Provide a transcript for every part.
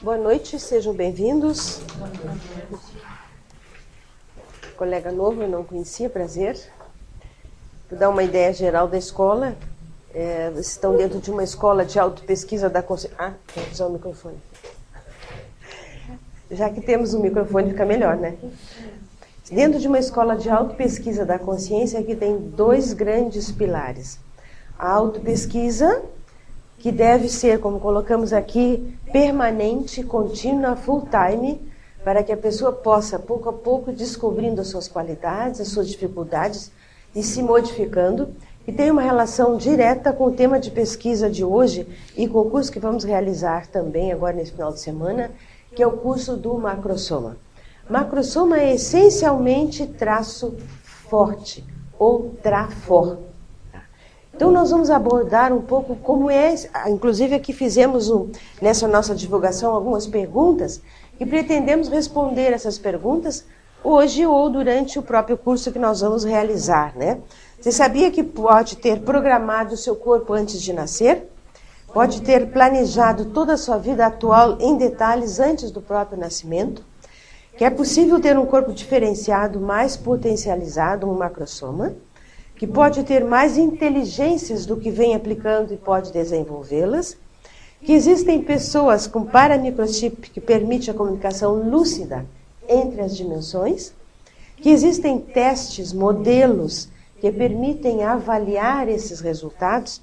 Boa noite, sejam bem-vindos. Colega novo, eu não conhecia, prazer. Vou dar uma ideia geral da escola. Vocês estão dentro de uma escola de autopesquisa da consciência. Tem que usar o microfone. Já que temos um microfone, fica melhor, né? Dentro de uma escola de autopesquisa da consciência, que tem dois grandes pilares. A autopesquisa, que deve ser, como colocamos aqui, permanente, contínua, full time, para que a pessoa possa, pouco a pouco, descobrindo as suas qualidades, as suas dificuldades e se modificando, e tem uma relação direta com o tema de pesquisa de hoje e com o curso que vamos realizar também agora nesse final de semana, que é o curso do macrosoma. Macrosoma é essencialmente traço forte, ou trafor. Então nós vamos abordar um pouco como é, inclusive aqui fizemos nessa nossa divulgação algumas perguntas e pretendemos responder essas perguntas hoje ou durante o próprio curso que nós vamos realizar, né? Você sabia que pode ter programado o seu corpo antes de nascer? Pode ter planejado toda a sua vida atual em detalhes antes do próprio nascimento? Que é possível ter um corpo diferenciado, mais potencializado, um macrosoma? Que pode ter mais inteligências do que vem aplicando e pode desenvolvê-las, que existem pessoas com paramicrochip que permite a comunicação lúcida entre as dimensões, que existem testes, modelos que permitem avaliar esses resultados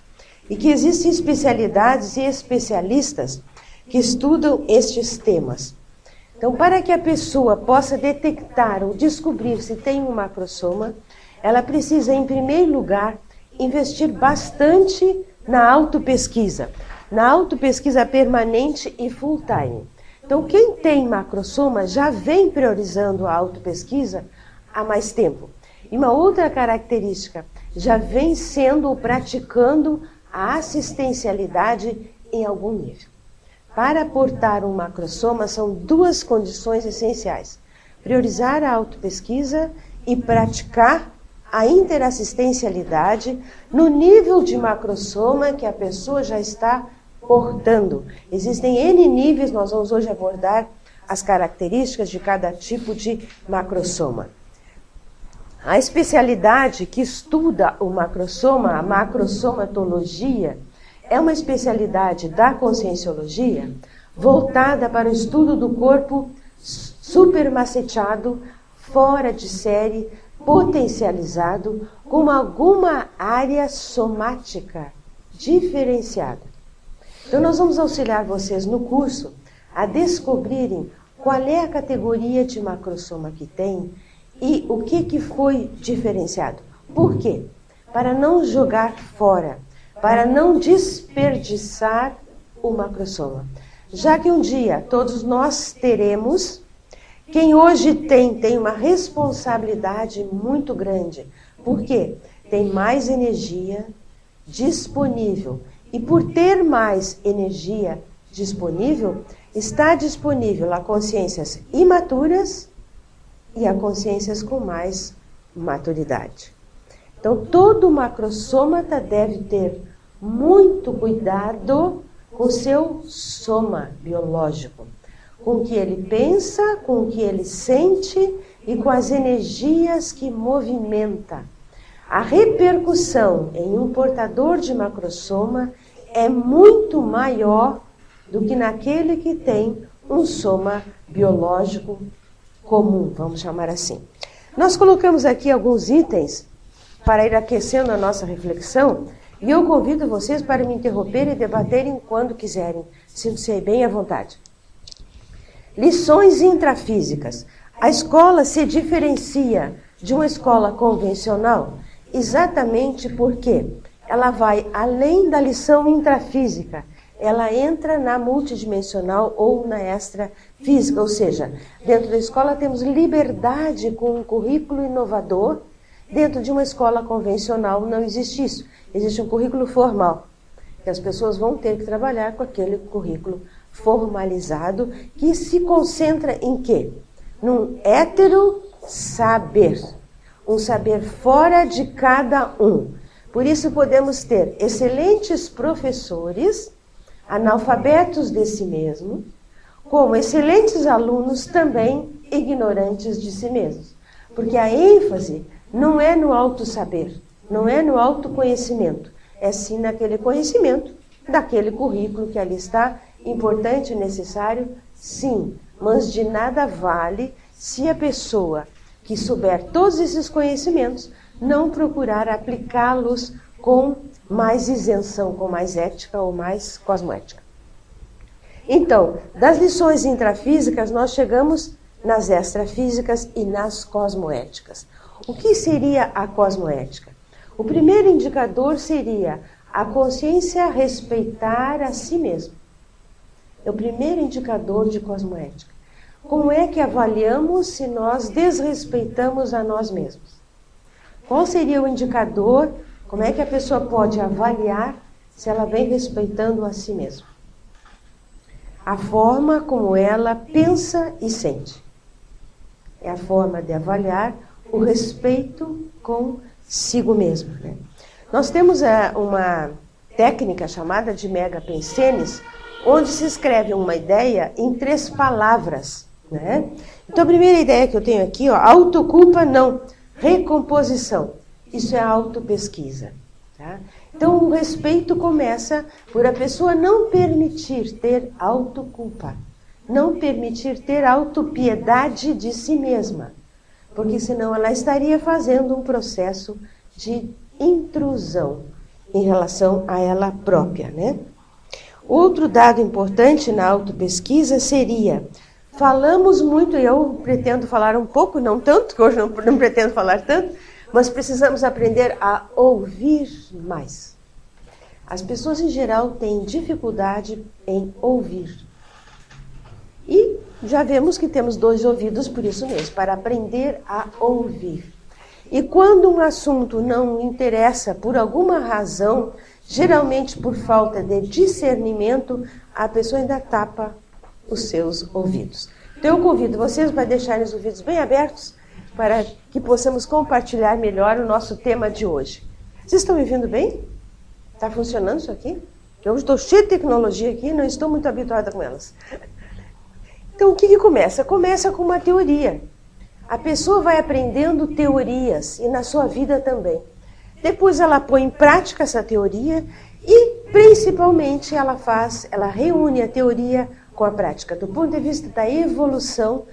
e que existem especialidades e especialistas que estudam estes temas. Então, para que a pessoa possa detectar ou descobrir se tem um macrosoma, ela precisa, em primeiro lugar, investir bastante na autopesquisa permanente e full time. Então, quem tem macrosoma já vem priorizando a autopesquisa há mais tempo. E uma outra característica, já vem sendo ou praticando a assistencialidade em algum nível. Para aportar um macrosoma, são duas condições essenciais: priorizar a autopesquisa e praticar a interassistencialidade no nível de macrosoma que a pessoa já está portando. Existem N níveis, nós vamos hoje abordar as características de cada tipo de macrosoma. A especialidade que estuda o macrosoma, a macrosomatologia, é uma especialidade da conscienciologia voltada para o estudo do corpo supermacetado, fora de série, potencializado, com alguma área somática diferenciada. Então nós vamos auxiliar vocês no curso a descobrirem qual é a categoria de macrosoma que tem e o que foi diferenciado. Por quê? Para não jogar fora, para não desperdiçar o macrosoma. Já que um dia todos nós teremos, quem hoje tem uma responsabilidade muito grande. Por quê? Tem mais energia disponível. E por ter mais energia disponível, está disponível a consciências imaturas e a consciências com mais maturidade. Então, todo macrosômata deve ter muito cuidado com o seu soma biológico, com o que ele pensa, com o que ele sente e com as energias que movimenta. A repercussão em um portador de macrosoma é muito maior do que naquele que tem um soma biológico comum, vamos chamar assim. Nós colocamos aqui alguns itens para ir aquecendo a nossa reflexão e eu convido vocês para me interromper e debaterem quando quiserem. Sinto-se aí bem à vontade. Lições intrafísicas. A escola se diferencia de uma escola convencional exatamente porque ela vai além da lição intrafísica, ela entra na multidimensional ou na extrafísica, ou seja, dentro da escola temos liberdade com um currículo inovador. Dentro de uma escola convencional não existe isso, existe um currículo formal, que as pessoas vão ter que trabalhar com aquele currículo formalizado, que se concentra em quê? Num hétero saber, um saber fora de cada um. Por isso podemos ter excelentes professores, analfabetos de si mesmo, como excelentes alunos, também ignorantes de si mesmos. Porque a ênfase não é no autossaber, não é no autoconhecimento, é sim naquele conhecimento daquele currículo que ali está, importante e necessário, sim, mas de nada vale se a pessoa que souber todos esses conhecimentos não procurar aplicá-los com mais isenção, com mais ética ou mais cosmoética. Então, das lições intrafísicas, nós chegamos nas extrafísicas e nas cosmoéticas. O que seria a cosmoética? O primeiro indicador seria a consciência respeitar a si mesmo. É o primeiro indicador de cosmoética. Como é que avaliamos se nós desrespeitamos a nós mesmos? Qual seria o indicador? Como é que a pessoa pode avaliar se ela vem respeitando a si mesma? A forma como ela pensa e sente. É a forma de avaliar o respeito consigo mesma, né? Nós temos uma técnica chamada de megapensenes, onde se escreve uma ideia em 3 palavras, né? Então a primeira ideia que eu tenho aqui, ó, autoculpa não, recomposição. Isso é autopesquisa, tá? Então o respeito começa por a pessoa não permitir ter autoculpa, não permitir ter autopiedade de si mesma, porque senão ela estaria fazendo um processo de intrusão em relação a ela própria, né? Outro dado importante na autopesquisa seria, falamos muito, e eu pretendo falar um pouco, não tanto, que hoje não pretendo falar tanto, mas precisamos aprender a ouvir mais. As pessoas em geral têm dificuldade em ouvir. E já vemos que temos 2 ouvidos por isso mesmo, para aprender a ouvir. E quando um assunto não interessa por alguma razão, geralmente por falta de discernimento, a pessoa ainda tapa os seus ouvidos. Então eu convido vocês para deixarem os ouvidos bem abertos para que possamos compartilhar melhor o nosso tema de hoje. Vocês estão me ouvindo bem? Está funcionando isso aqui? Eu estou cheio de tecnologia aqui, não estou muito habituada com elas. Então o que começa? Começa com uma teoria. A pessoa vai aprendendo teorias e na sua vida também. Depois ela põe em prática essa teoria e, principalmente, ela reúne a teoria com a prática. Do ponto de vista da evolução,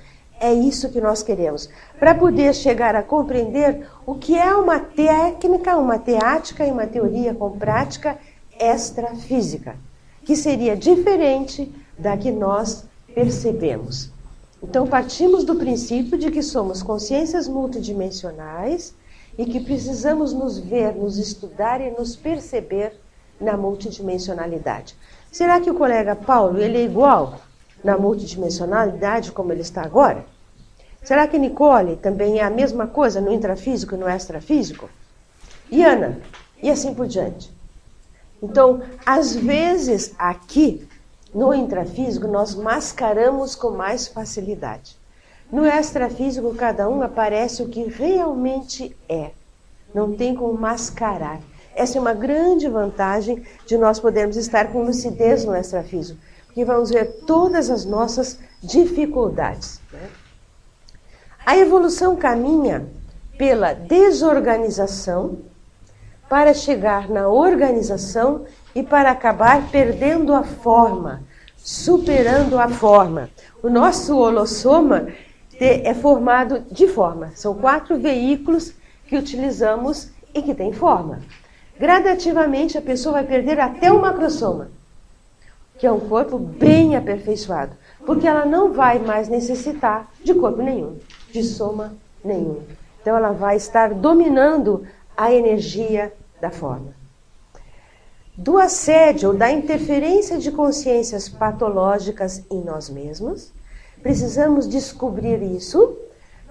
é isso que nós queremos. Para poder chegar a compreender o que é uma técnica, uma teática e uma teoria com prática extrafísica, que seria diferente da que nós percebemos. Então, partimos do princípio de que somos consciências multidimensionais e que precisamos nos ver, nos estudar e nos perceber na multidimensionalidade. Será que o colega Paulo ele é igual na multidimensionalidade como ele está agora? Será que Nicole também é a mesma coisa no intrafísico e no extrafísico? E Ana? E assim por diante. Então, às vezes, aqui, no intrafísico, nós mascaramos com mais facilidade. No extrafísico, cada um aparece o que realmente é. Não tem como mascarar. Essa é uma grande vantagem de nós podermos estar com lucidez no extrafísico, porque vamos ver todas as nossas dificuldades, né? A evolução caminha pela desorganização para chegar na organização e para acabar perdendo a forma, superando a forma. O nosso holossoma é formado de forma. São 4 veículos que utilizamos e que têm forma. Gradativamente a pessoa vai perder até o macrossoma, que é um corpo bem aperfeiçoado, porque ela não vai mais necessitar de corpo nenhum, de soma nenhum. Então ela vai estar dominando a energia da forma. Do assédio ou da interferência de consciências patológicas em nós mesmos, precisamos descobrir isso.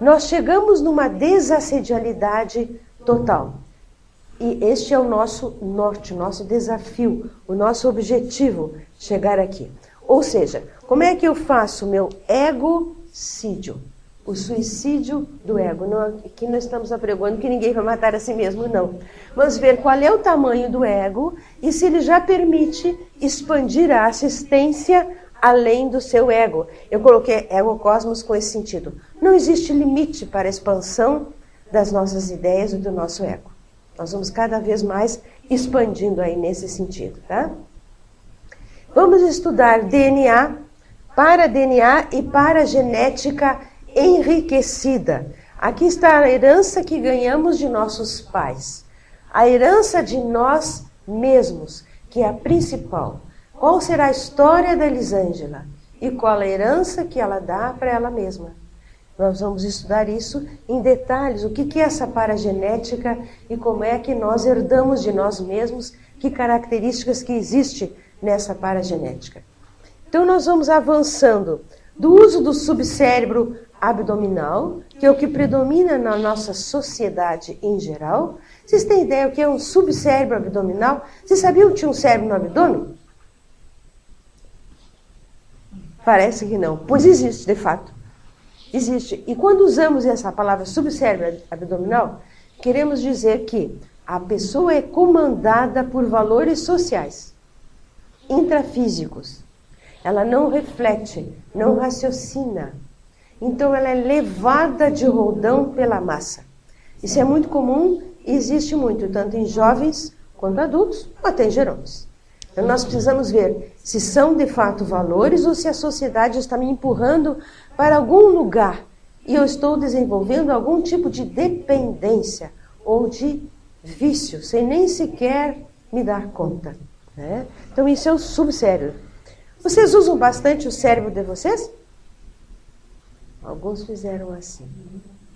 Nós chegamos numa desassedialidade total. E este é o nosso norte, o nosso desafio, o nosso objetivo, chegar aqui. Ou seja, como é que eu faço o meu egocídio? O suicídio do ego. Não, aqui nós estamos apregoando que ninguém vai matar a si mesmo, não. Vamos ver qual é o tamanho do ego e se ele já permite expandir a assistência além do seu ego. Eu coloquei ego-cosmos com esse sentido. Não existe limite para a expansão das nossas ideias e do nosso ego. Nós vamos cada vez mais expandindo aí nesse sentido, tá? Vamos estudar DNA e para genética enriquecida. Aqui está a herança que ganhamos de nossos pais. A herança de nós mesmos, que é a principal. Qual será a história da Elisângela? E qual a herança que ela dá para ela mesma? Nós vamos estudar isso em detalhes, o que é essa paragenética e como é que nós herdamos de nós mesmos, que características que existem nessa paragenética. Então nós vamos avançando do uso do subcérebro abdominal, que é o que predomina na nossa sociedade em geral. Vocês têm ideia o que é um subcérebro abdominal? Vocês sabiam que tinha um cérebro no abdômen? Parece que não, pois existe de fato. Existe. E quando usamos essa palavra subcérebro abdominal, queremos dizer que a pessoa é comandada por valores sociais, intrafísicos. Ela não reflete, não raciocina. Então ela é levada de roldão pela massa. Isso é muito comum e existe muito, tanto em jovens quanto adultos, ou até em geromes. Então nós precisamos ver se são de fato valores ou se a sociedade está me empurrando para algum lugar e eu estou desenvolvendo algum tipo de dependência ou de vício, sem nem sequer me dar conta, né? Então isso é o subcérebro. Vocês usam bastante o cérebro de vocês? Alguns fizeram assim.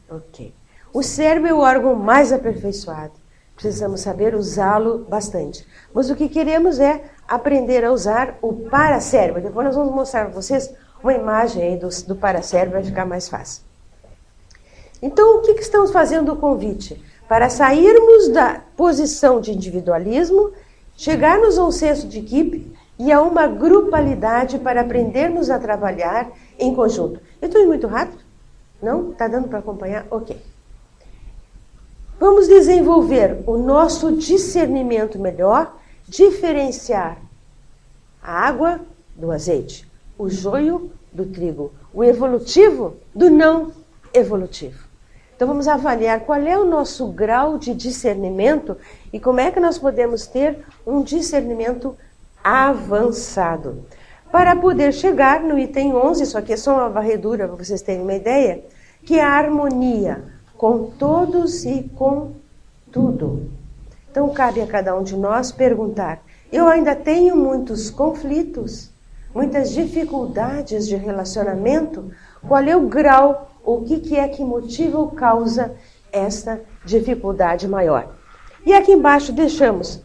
Ok. O cérebro é o órgão mais aperfeiçoado. Precisamos saber usá-lo bastante. Mas o que queremos é aprender a usar o paracérebro. Depois nós vamos mostrar para vocês uma imagem aí do paracérebro, vai ficar mais fácil. Então, o que estamos fazendo o convite? Para sairmos da posição de individualismo, chegarmos a um senso de equipe e a uma grupalidade para aprendermos a trabalhar em conjunto. Eu estou indo muito rápido? Não? Está dando para acompanhar? Ok. Vamos desenvolver o nosso discernimento melhor, diferenciar a água do azeite, o joio do trigo, o evolutivo do não evolutivo. Então vamos avaliar qual é o nosso grau de discernimento e como é que nós podemos ter um discernimento avançado. Para poder chegar no item 11, isso aqui é só uma varredura para vocês terem uma ideia, que é a harmonia com todos e com tudo. Então cabe a cada um de nós perguntar, eu ainda tenho muitos conflitos, muitas dificuldades de relacionamento? Qual é o grau, o que é que motiva ou causa esta dificuldade maior? E aqui embaixo deixamos,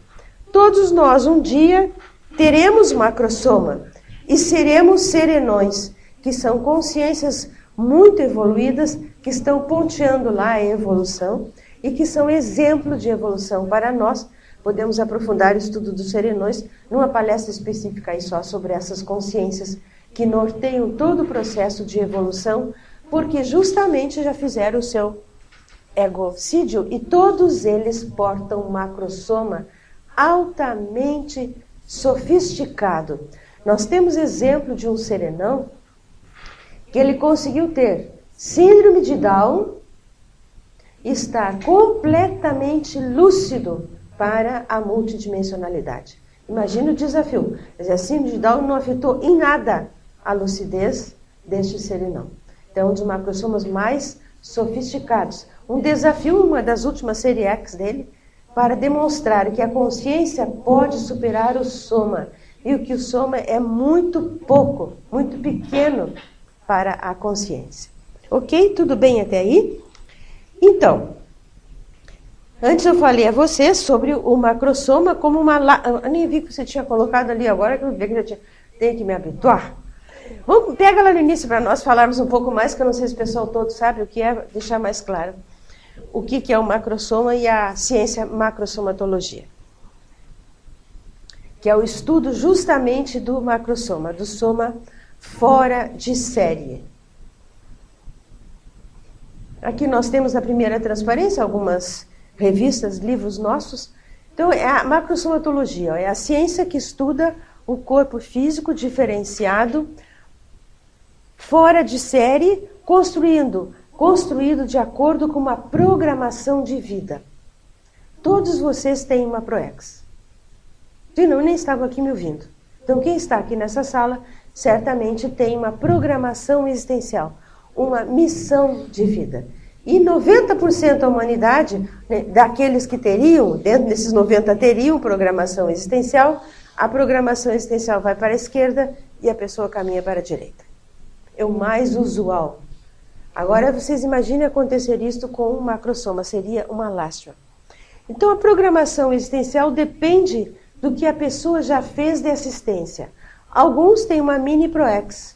todos nós um dia teremos macrosoma e seremos serenões, que são consciências muito evoluídas, que estão ponteando lá a evolução e que são exemplo de evolução para nós. Podemos aprofundar o estudo dos serenões numa palestra específica aí só sobre essas consciências que norteiam todo o processo de evolução, porque justamente já fizeram o seu egocídio e todos eles portam um macrosoma altamente sofisticado. Nós temos exemplo de um serenão que ele conseguiu ter síndrome de Down, estar completamente lúcido para a multidimensionalidade. Imagina o desafio. A síndrome de Down não afetou em nada a lucidez deste serenão. Então, um dos macrosomas mais sofisticados. Um desafio, uma das últimas série X dele, para demonstrar que a consciência pode superar o soma. E o que o soma é muito pouco, muito pequeno para a consciência. Ok? Tudo bem até aí? Então, antes eu falei a vocês sobre o macrosoma como uma... Eu nem vi que você tinha colocado ali agora, que eu vi que já tinha... Tenho que me habituar. Pega lá no início para nós falarmos um pouco mais, que eu não sei se o pessoal todo sabe o que é, deixar mais claro o que é o macrosoma e a ciência macrosomatologia, que é o estudo justamente do macrosoma, do soma fora de série. Aqui nós temos a primeira transparência, algumas revistas, livros nossos. Então, é a macrosomatologia, é a ciência que estuda o corpo físico diferenciado, fora de série, construído de acordo com uma programação de vida. Todos vocês têm uma ProEx. Senão, nem estavam aqui me ouvindo. Então, quem está aqui nessa sala, certamente tem uma programação existencial, uma missão de vida. E 90% da humanidade, né, daqueles que teriam, dentro desses 90 teriam programação existencial, a programação existencial vai para a esquerda e a pessoa caminha para a direita. É o mais usual. Agora, vocês imaginem acontecer isto com um macrosoma, seria uma lástima. Então, a programação existencial depende do que a pessoa já fez de assistência. Alguns têm uma mini ProEx,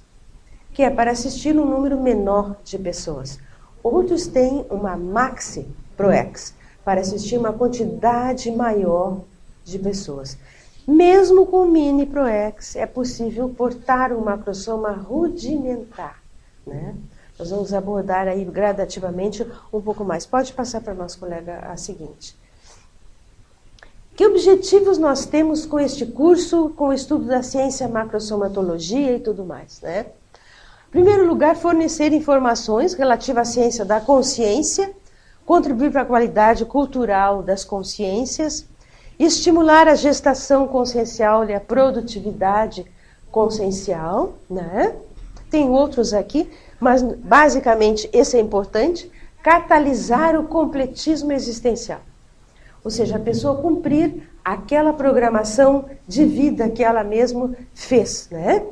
que é para assistir um número menor de pessoas. Outros têm uma maxi ProEx, para assistir uma quantidade maior de pessoas. Mesmo com mini ProEx, é possível portar um macrosoma rudimentar, né? Nós vamos abordar aí gradativamente um pouco mais. Pode passar para nosso colega a seguinte. Que objetivos nós temos com este curso, com o estudo da ciência macrosomatologia e tudo mais, né? Em primeiro lugar, fornecer informações relativas à ciência da consciência, contribuir para a qualidade cultural das consciências, estimular a gestação consciencial e a produtividade consciencial, né? Tem outros aqui, mas basicamente esse é importante, catalisar o completismo existencial. Ou seja, a pessoa cumprir aquela programação de vida que ela mesma fez, né?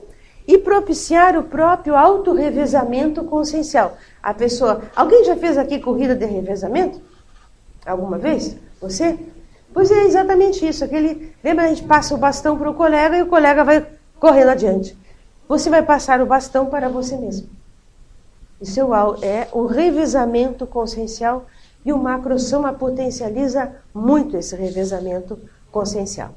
E propiciar o próprio autorrevezamento consciencial. A pessoa... Alguém já fez aqui corrida de revezamento? Alguma vez? Você? Pois é exatamente isso. Lembra, a gente passa o bastão para o colega e o colega vai correndo adiante. Você vai passar o bastão para você mesmo. Isso é o revezamento consciencial e o macrosoma potencializa muito esse revezamento consciencial.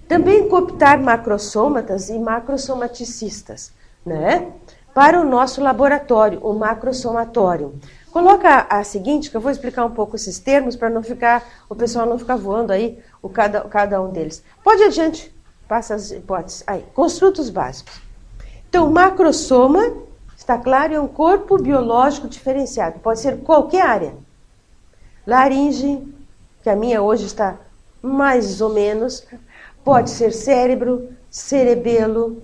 Também cooptar macrosômatas e macrosomaticistas, né? Para o nosso laboratório, o macrosomatório. Coloca a seguinte, que eu vou explicar um pouco esses termos para o pessoal não ficar voando aí, cada um deles. Pode ir adiante, passa as hipóteses. Aí, construtos básicos. Então, macrosoma, está claro, é um corpo biológico diferenciado. Pode ser qualquer área. Laringe, que a minha hoje está mais ou menos. Pode ser cérebro, cerebelo.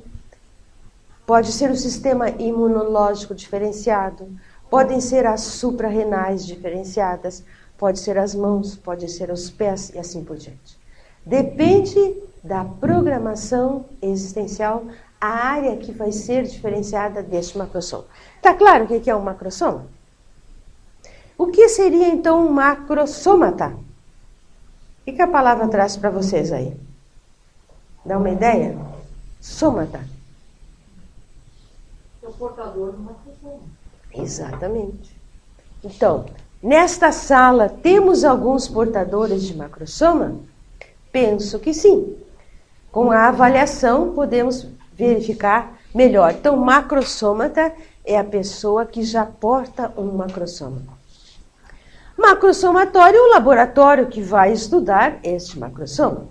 Pode ser o sistema imunológico diferenciado. Podem ser as suprarrenais diferenciadas. Pode ser as mãos, pode ser os pés e assim por diante. Depende da programação existencial a área que vai ser diferenciada deste macrosoma. Está claro o que é um macrosoma? O que seria então um macrosômata? O que a palavra traz para vocês aí? Dá uma ideia? Sômata. É o portador do macrosoma. Exatamente. Então, nesta sala, temos alguns portadores de macrosoma? Penso que sim. Com a avaliação, podemos verificar melhor. Então, macrosômata é a pessoa que já porta um macrosoma. Macrosomatório é o laboratório que vai estudar este macrosoma,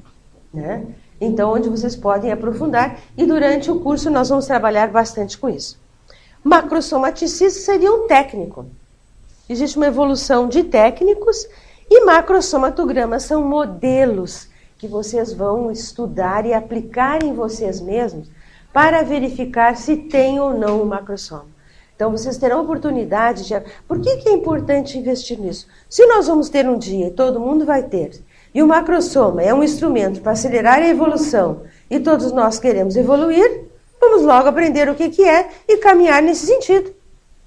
né? Então, onde vocês podem aprofundar, e durante o curso nós vamos trabalhar bastante com isso. Macrosomaticista seria um técnico. Existe uma evolução de técnicos, e macrosomatogramas são modelos que vocês vão estudar e aplicar em vocês mesmos para verificar se tem ou não o macrosoma. Então, vocês terão oportunidade de... Por que é importante investir nisso? Se nós vamos ter um dia, e todo mundo vai ter, e o macrosoma é um instrumento para acelerar a evolução, e todos nós queremos evoluir, vamos logo aprender o que é e caminhar nesse sentido,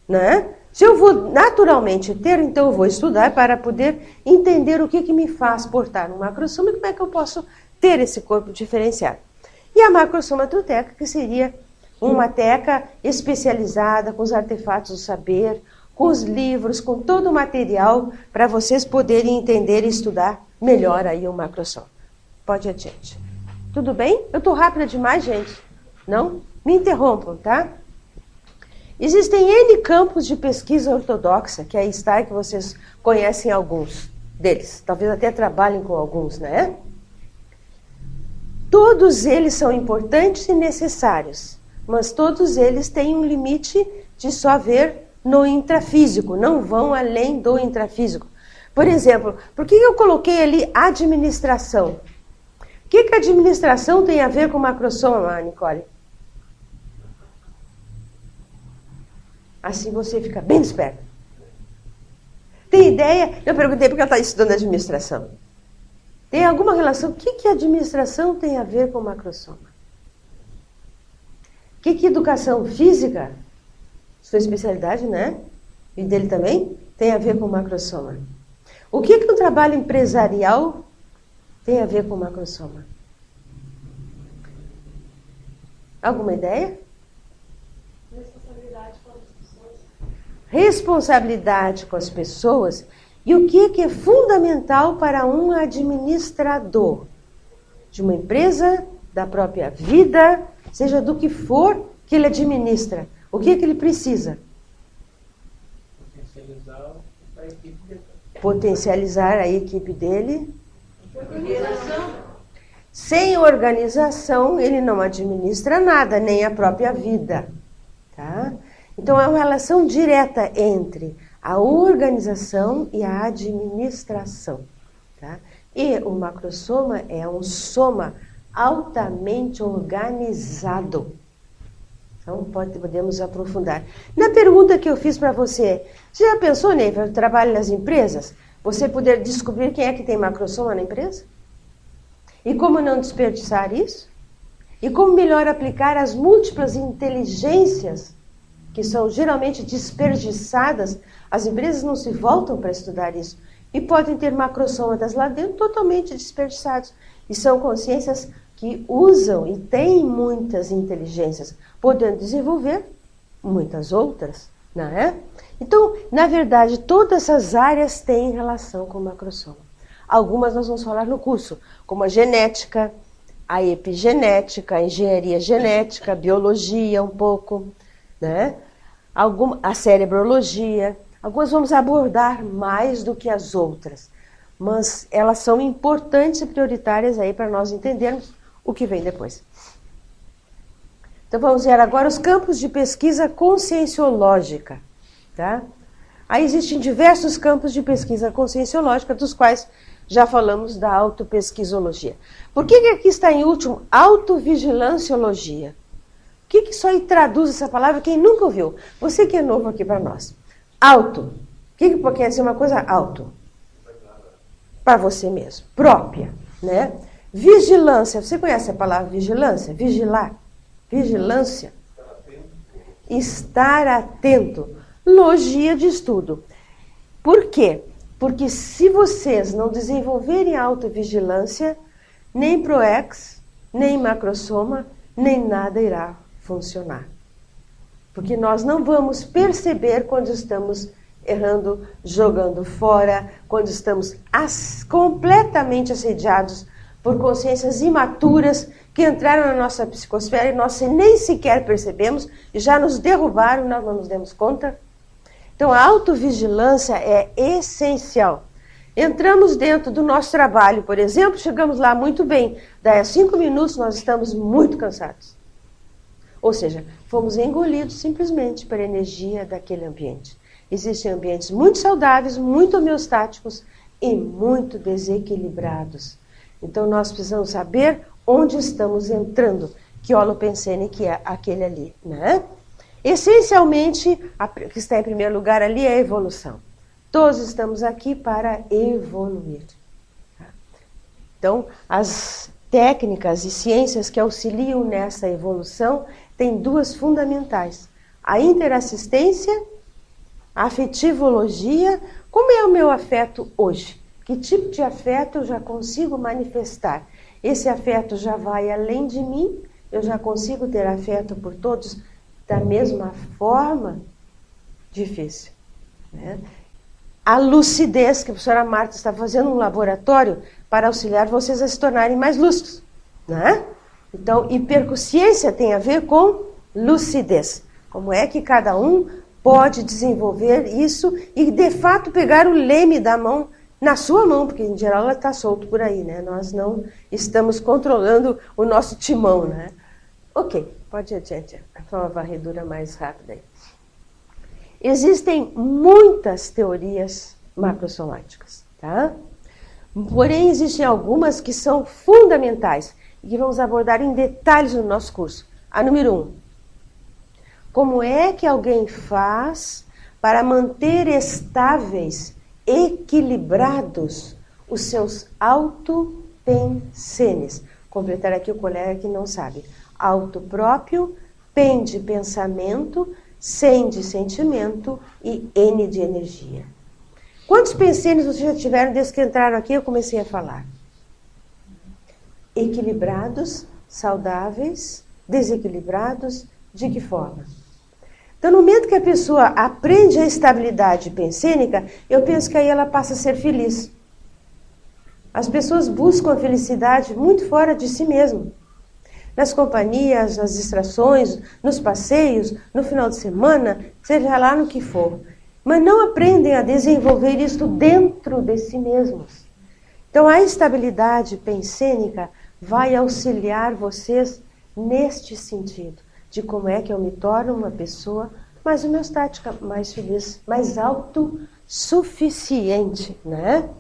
né? Se eu vou naturalmente ter, então eu vou estudar para poder entender o que me faz portar um macrosoma e como é que eu posso ter esse corpo diferenciado. E a macrosomatoteca, que seria uma teca especializada com os artefatos do saber, com os livros, com todo o material para vocês poderem entender e estudar melhor aí o macrosoma. Pode ir adiante. Tudo bem? Eu estou rápida demais, gente? Não? Me interrompam, tá? Existem N campos de pesquisa ortodoxa, que aí está, que vocês conhecem alguns deles. Talvez até trabalhem com alguns, né? Todos eles são importantes e necessários, mas todos eles têm um limite de só ver no intrafísico, não vão além do intrafísico. Por exemplo, por que eu coloquei ali administração? O que a administração tem a ver com macrosoma, Nicole? Assim você fica bem desperta. Tem ideia? Eu perguntei porque ela está estudando administração. Tem alguma relação? O que a administração tem a ver com macrosoma? O que educação física, sua especialidade, né? E dele também, tem a ver com macrosoma? O que um trabalho empresarial tem a ver com macrosoma? Alguma ideia? Responsabilidade com as pessoas. Responsabilidade com as pessoas. E o que é fundamental para um administrador de uma empresa, da própria vida, seja do que for que ele administra? O que ele precisa? Potencializar a equipe dele. Organização. Sem organização, ele não administra nada, nem a própria vida. Tá? Então, é uma relação direta entre a organização e a administração. Tá? E o macrosoma é um soma altamente organizado. Então, podemos aprofundar. Na pergunta que eu fiz para você, você já pensou, Neiva, no trabalho nas empresas? Você poder descobrir quem é que tem macrosoma na empresa? E como não desperdiçar isso? E como melhor aplicar as múltiplas inteligências que são geralmente desperdiçadas? As empresas não se voltam para estudar isso. E podem ter macrosomas lá dentro totalmente desperdiçados. E são consciências que usam e têm muitas inteligências, podendo desenvolver muitas outras, não é? Então, na verdade, todas essas áreas têm relação com o macrosoma. Algumas nós vamos falar no curso, como a genética, a epigenética, a engenharia genética, a biologia um pouco, né? A cerebrologia. Algumas vamos abordar mais do que as outras, mas elas são importantes e prioritárias aí para nós entendermos o que vem depois. Então vamos ver agora os campos de pesquisa conscienciológica. Tá? Aí existem diversos campos de pesquisa conscienciológica, dos quais já falamos da autopesquisologia. Por que aqui está em último autovigilanciologia? O que isso aí traduz essa palavra? Quem nunca ouviu? Você que é novo aqui para nós. Auto. O que quer dizer uma coisa auto? Para você mesmo. Própria. Né? Vigilância. Você conhece a palavra vigilância? Vigilar. Vigilância. Estar atento. Logia de estudo. Por quê? Porque se vocês não desenvolverem a autovigilância, nem ProEx, nem macrosoma, nem nada irá funcionar. Porque nós não vamos perceber quando estamos errando, jogando fora, quando estamos completamente assediados por consciências imaturas que entraram na nossa psicosfera e nós nem sequer percebemos e já nos derrubaram e nós não nos demos conta. Então, a autovigilância é essencial. Entramos dentro do nosso trabalho, por exemplo, chegamos lá muito bem. Daí a 5 minutos nós estamos muito cansados. Ou seja, fomos engolidos simplesmente pela energia daquele ambiente. Existem ambientes muito saudáveis, muito homeostáticos e muito desequilibrados. Então, nós precisamos saber onde estamos entrando, que holopensene que é aquele ali, né? Essencialmente, a que está em primeiro lugar ali é a evolução. Todos estamos aqui para evoluir. Então, as técnicas e ciências que auxiliam nessa evolução têm duas fundamentais. A interassistência, a afetivologia. Como é o meu afeto hoje? Que tipo de afeto eu já consigo manifestar? Esse afeto já vai além de mim? Eu já consigo ter afeto por todos da mesma forma? Difícil, né? A lucidez, que a professora Marta está fazendo um laboratório para auxiliar vocês a se tornarem mais lúcidos, né? Então, hiperconsciência tem a ver com lucidez. Como é que cada um pode desenvolver isso e, de fato, pegar o leme da mão Na sua mão, porque em geral ela está solto por aí, né? Nós não estamos controlando o nosso timão, né? Ok, pode ir adiante. Foi uma varredura mais rápida aí. Existem muitas teorias macrossomáticas, tá? Porém, existem algumas que são fundamentais e que vamos abordar em detalhes no nosso curso. A número 1. Como é que alguém faz para manter estáveis, equilibrados, os seus autopensenes? Completar aqui o colega que não sabe. Auto próprio, pen de pensamento, sen de sentimento e N de energia. Quantos pensenes vocês já tiveram desde que entraram aqui? Eu comecei a falar. Equilibrados, saudáveis, desequilibrados, de que forma? Então, no momento que a pessoa aprende a estabilidade pensênica, eu penso que aí ela passa a ser feliz. As pessoas buscam a felicidade muito fora de si mesmo. Nas companhias, nas distrações, nos passeios, no final de semana, seja lá no que for. Mas não aprendem a desenvolver isto dentro de si mesmos. Então, a estabilidade pensênica vai auxiliar vocês neste sentido, de como é que eu me torno uma pessoa mais homeostática, mais feliz, mais autossuficiente, né?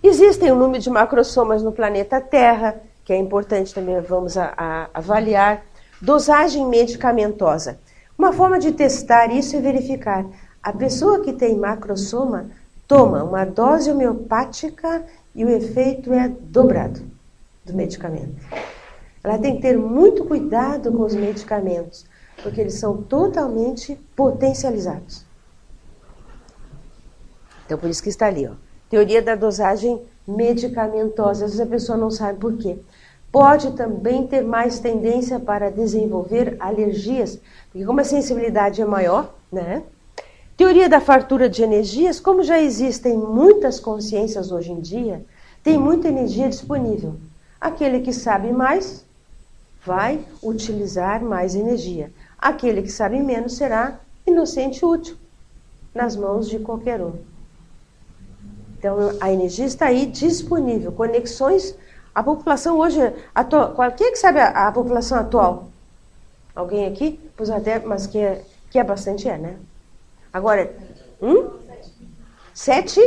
Existem um número de macrossomas no planeta Terra, que é importante também, vamos avaliar. Dosagem medicamentosa. Uma forma de testar isso é verificar. A pessoa que tem macrossoma toma uma dose homeopática e o efeito é dobrado do medicamento. Ela tem que ter muito cuidado com os medicamentos, porque eles são totalmente potencializados. Então, por isso que está ali, ó. Teoria da dosagem medicamentosa. Às vezes a pessoa não sabe por quê. Pode também ter mais tendência para desenvolver alergias, porque como a sensibilidade é maior, né? Teoria da fartura de energias. Como já existem muitas consciências hoje em dia, tem muita energia disponível. Aquele que sabe mais vai utilizar mais energia. Aquele que sabe menos será inocente e útil nas mãos de qualquer um. Então, a energia está aí disponível. Conexões. A população hoje, quem é que sabe a população atual? Alguém aqui? Pois até, mas que é bastante, né? Agora, 7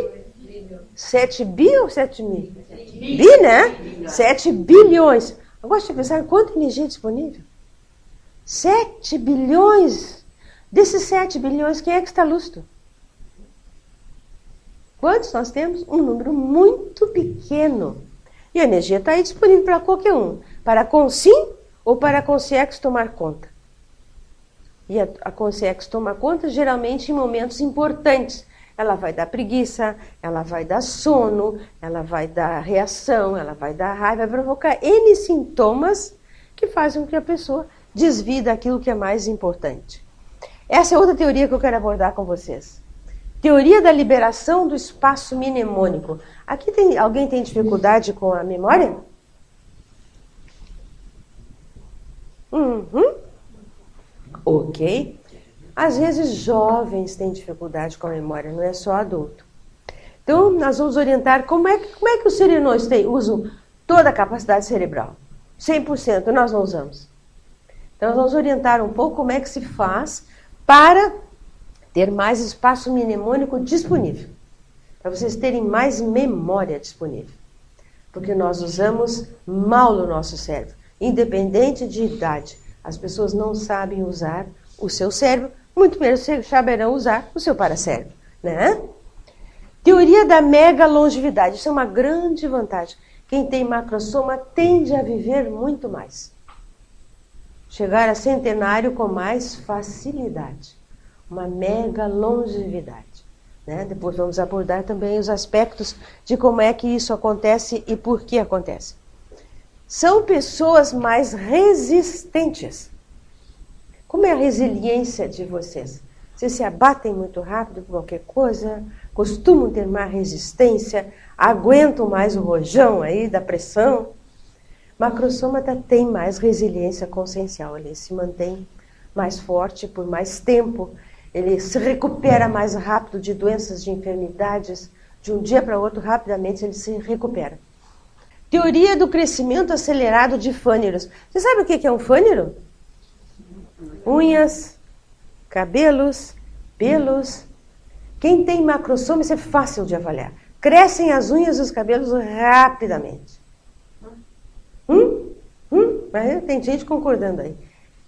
bi ou 7 mil? Bi, né? 7 bilhões. Agora, deixa eu pensar, quanta energia é disponível? 7 bilhões. Desses 7 bilhões, quem é que está lúcido? Quantos nós temos? Um número muito pequeno. E a energia está aí disponível para qualquer um. Para a Consim ou para a Consciex tomar conta. E a Consciex toma conta geralmente em momentos importantes. Ela vai dar preguiça, ela vai dar sono, ela vai dar reação, ela vai dar raiva, vai provocar N sintomas que fazem com que a pessoa desvie daquilo que é mais importante. Essa é outra teoria que eu quero abordar com vocês. Teoria da liberação do espaço mnemônico. Aqui alguém tem dificuldade com a memória? Ok. Às vezes jovens têm dificuldade com a memória, não é só adulto. Então, nós vamos orientar como é que os serenões usam toda a capacidade cerebral. 100% nós não usamos. Então, nós vamos orientar um pouco como é que se faz para ter mais espaço mnemônico disponível. Para vocês terem mais memória disponível. Porque nós usamos mal o nosso cérebro. Independente de idade. As pessoas não sabem usar o seu cérebro, muito menos saberão usar o seu paracérebro, né? Teoria da mega longevidade. Isso é uma grande vantagem. Quem tem macrossoma tende a viver muito mais. Chegar a centenário com mais facilidade. Uma mega longevidade, né? Depois vamos abordar também os aspectos de como é que isso acontece e por que acontece. São pessoas mais resistentes. Como é a resiliência de vocês? Vocês se abatem muito rápido por qualquer coisa? Costumam ter mais resistência? Aguentam mais o rojão aí da pressão? Macrossômata tem mais resiliência consciencial. Ele se mantém mais forte por mais tempo. Ele se recupera mais rápido de doenças, de enfermidades, De um dia para outro, rapidamente, ele se recupera. Teoria do crescimento acelerado de fâneros. Você sabe o que é um fânero? Unhas, cabelos, pelos. Quem tem macrossoma, isso é fácil de avaliar. Crescem as unhas e os cabelos rapidamente. Mas tem gente concordando aí.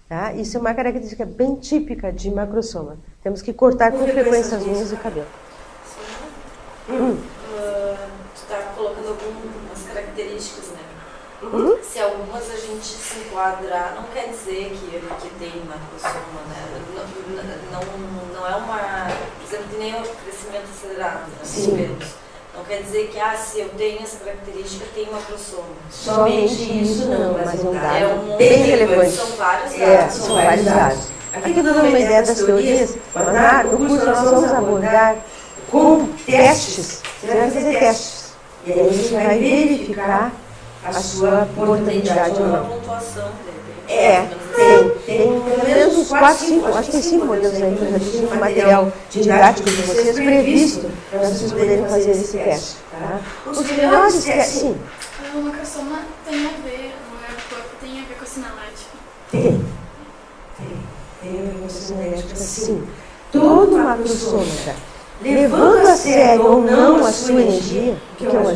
Tá? Isso é uma característica bem típica de macrossoma. Temos que cortar com frequência as unhas e o cabelo. Tu está colocando algumas características, né? Se algumas a gente se enquadrar, não quer dizer que tem macrossoma, né? Não é uma... Por exemplo, tem nem o crescimento acelerado, né? Sim. Pelos. Não quer dizer que, se eu tenho essa característica, tem macrossoma. Somente isso não, mas um dado É um bem relevante. São vários dados. São vários dados. Aqui dando uma ideia das teorias, mas no curso nós vamos abordar com testes. Você vai fazer testes. E aí você vai verificar a sua mortalidade ou Uma não. pontuação dele. Tem pelo menos uns 4, 5, acho que tem 5 modelos aí que eu já tinha no material didático de vocês previsto para vocês poderem fazer esse teste. Tá? Os melhores testes, sim. O macrossoma tem a ver, o corpo tem a ver com a sinalética. Tem a ver com a sinalética, sim. Todo macrossômata, levando a sério ou não a sua energia, que é uma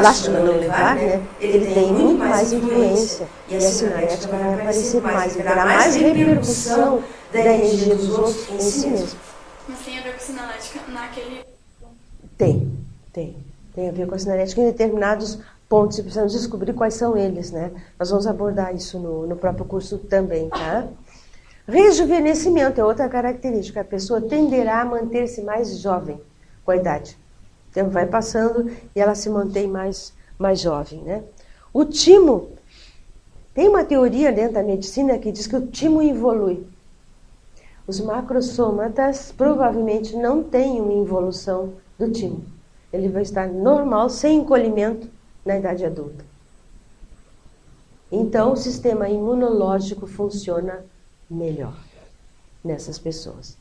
lástima não levar, né? Ele tem muito mais influência e a sinalética vai aparecer mais, vai dar mais repercussão da energia dos outros em si mesmo. Mas tem a ver com a sinalética naquele... Tem a ver com a sinalética em determinados pontos e precisamos descobrir quais são eles, né? Nós vamos abordar isso no próprio curso também, tá? Rejuvenescimento é outra característica. A pessoa tenderá a manter-se mais jovem com a idade. O tempo vai passando e ela se mantém mais jovem, né? O timo, tem uma teoria dentro da medicina que diz que o timo evolui. Os macrossômatas provavelmente não têm uma involução do timo. Ele vai estar normal, sem encolhimento, na idade adulta. Então, o sistema imunológico funciona melhor nessas pessoas.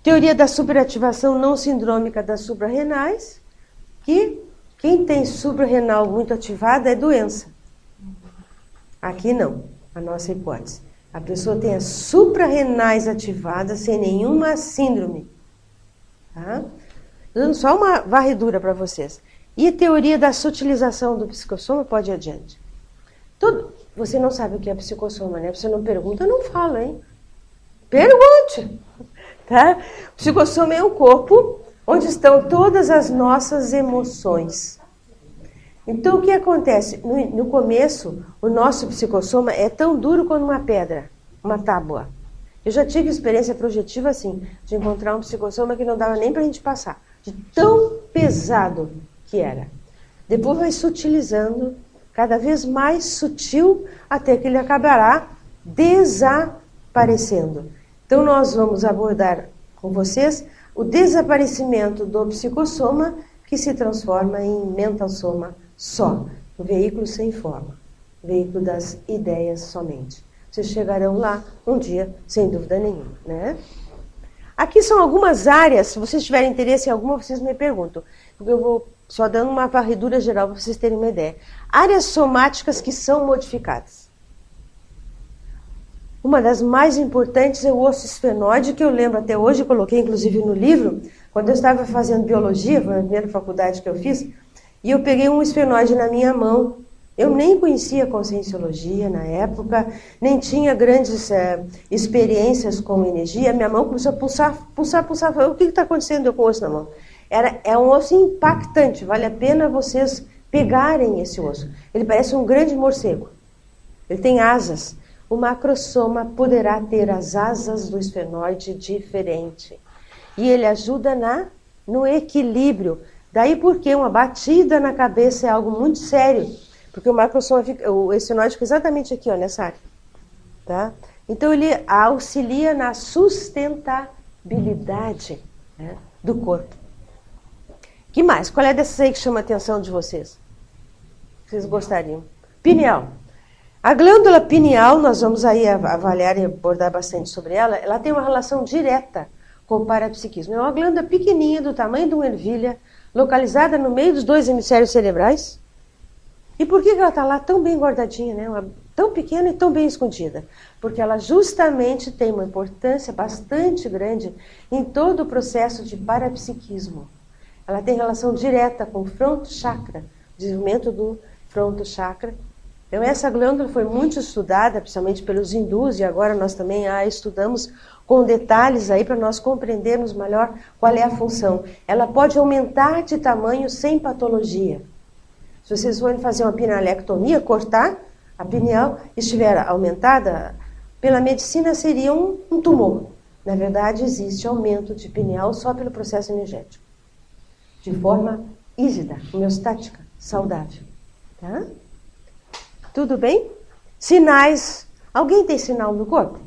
Teoria da superativação não sindrômica das suprarrenais, que quem tem suprarrenal muito ativada é doença. Aqui não, a nossa hipótese. A pessoa tem as suprarrenais ativadas sem nenhuma síndrome. Tá? Dando só uma varredura para vocês. E a teoria da sutilização do psicossoma, pode ir adiante. Você não sabe o que é psicossoma, né? Você não pergunta, eu não falo, hein? Pergunte! Tá? O psicossoma é um corpo onde estão todas as nossas emoções. Então, o que acontece? No começo, o nosso psicossoma é tão duro quanto uma pedra, uma tábua. Eu já tive experiência projetiva assim, de encontrar um psicossoma que não dava nem para a gente passar, de tão pesado que era. Depois vai sutilizando, cada vez mais sutil, até que ele acabará desaparecendo. Então, nós vamos abordar com vocês o desaparecimento do psicossoma, que se transforma em mental soma só, o veículo sem forma, o veículo das ideias somente. Vocês chegarão lá um dia, sem dúvida nenhuma, né? Aqui são algumas áreas, se vocês tiverem interesse em alguma, vocês me perguntam, porque eu vou só dando uma varredura geral para vocês terem uma ideia. Áreas somáticas que são modificadas. Uma das mais importantes é o osso esfenóide, que eu lembro até hoje, coloquei inclusive no livro, quando eu estava fazendo biologia, foi a primeira faculdade que eu fiz, e eu peguei um esfenóide na minha mão. Eu nem conhecia conscienciologia na época, nem tinha grandes experiências com energia. Minha mão começou a pulsar. Falei, o que está acontecendo com o osso na mão? É um osso impactante, vale a pena vocês pegarem esse osso. Ele parece um grande morcego. Ele tem asas. O macrossoma poderá ter as asas do esfenóide diferente. E ele ajuda no equilíbrio. Daí porque uma batida na cabeça é algo muito sério. Porque o macrossoma o esfenóide fica exatamente aqui, ó, nessa área. Tá? Então ele auxilia na sustentabilidade, né, do corpo. Que mais? Qual é dessas aí que chama a atenção de vocês? Vocês gostariam? Pineal. A glândula pineal, nós vamos aí avaliar e abordar bastante sobre ela, ela tem uma relação direta com o parapsiquismo. É uma glândula pequenininha, do tamanho de uma ervilha, localizada no meio dos 2 hemisférios cerebrais. E por que ela está lá tão bem guardadinha, né? Tão pequena e tão bem escondida? Porque ela justamente tem uma importância bastante grande em todo o processo de parapsiquismo. Ela tem relação direta com o fronto chakra, desenvolvimento do fronto chakra. Então essa glândula foi muito estudada, principalmente pelos hindus, e agora nós também a estudamos com detalhes aí para nós compreendermos melhor qual é a função. Ela pode aumentar de tamanho sem patologia. Se vocês forem fazer uma pinealectomia, cortar a pineal, estiver aumentada, pela medicina seria um tumor. Na verdade, existe aumento de pineal só pelo processo energético. De forma rígida, homeostática, saudável. Tá? Tudo bem? Sinais. Alguém tem sinal no corpo?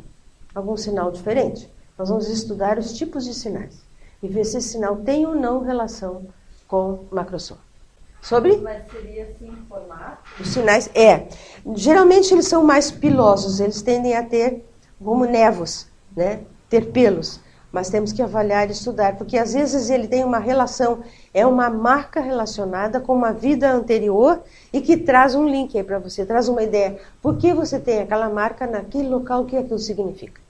Algum sinal diferente? Nós vamos estudar os tipos de sinais e ver se esse sinal tem ou não relação com macrosoma. Sobre? Mas seria assim, formato? Os sinais, geralmente eles são mais pilosos, eles tendem a ter como névoas, né? Ter pelos. Mas temos que avaliar e estudar, porque às vezes ele tem uma relação, é uma marca relacionada com uma vida anterior e que traz um link aí para você, traz uma ideia. Por que você tem aquela marca naquele local, o que aquilo significa?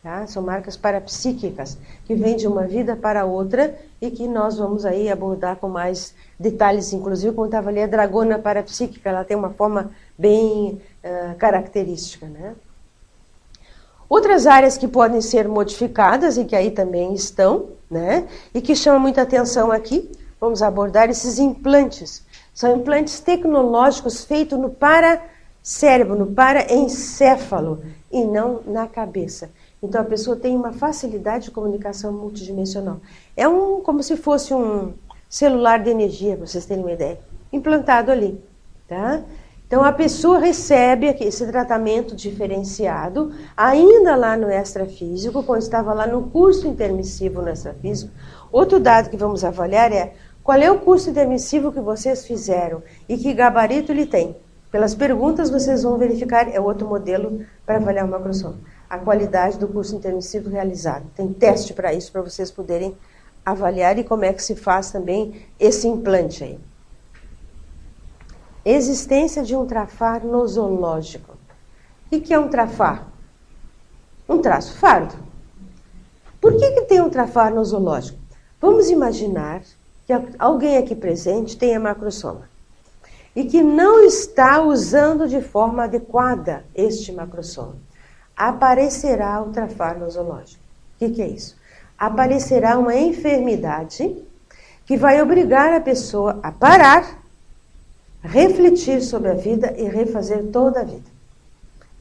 Tá? São marcas parapsíquicas, que vêm de uma vida para outra e que nós vamos aí abordar com mais detalhes, inclusive, como estava ali a dragona parapsíquica, ela tem uma forma bem característica, né? Outras áreas que podem ser modificadas e que aí também estão, né? E que chamam muita atenção aqui, vamos abordar esses implantes. São implantes tecnológicos feitos no paracérebro, no paraencéfalo e não na cabeça. Então a pessoa tem uma facilidade de comunicação multidimensional. É como se fosse um celular de energia, para vocês terem uma ideia, implantado ali, tá? Então a pessoa recebe esse tratamento diferenciado, ainda lá no extrafísico, quando estava lá no curso intermissivo no extrafísico. Outro dado que vamos avaliar é qual é o curso intermissivo que vocês fizeram e que gabarito ele tem. Pelas perguntas vocês vão verificar, é outro modelo para avaliar o macrosoma. A qualidade do curso intermissivo realizado. Tem teste para isso, para vocês poderem avaliar e como é que se faz também esse implante aí. Existência de um trafar nosológico. O que é um trafar? Um traço fardo. Por que tem um trafar nosológico? Vamos imaginar que alguém aqui presente tenha macrosoma e que não está usando de forma adequada este macrosoma. Aparecerá o trafar nosológico. O que é isso? Aparecerá uma enfermidade que vai obrigar a pessoa a parar, refletir sobre a vida e refazer toda a vida.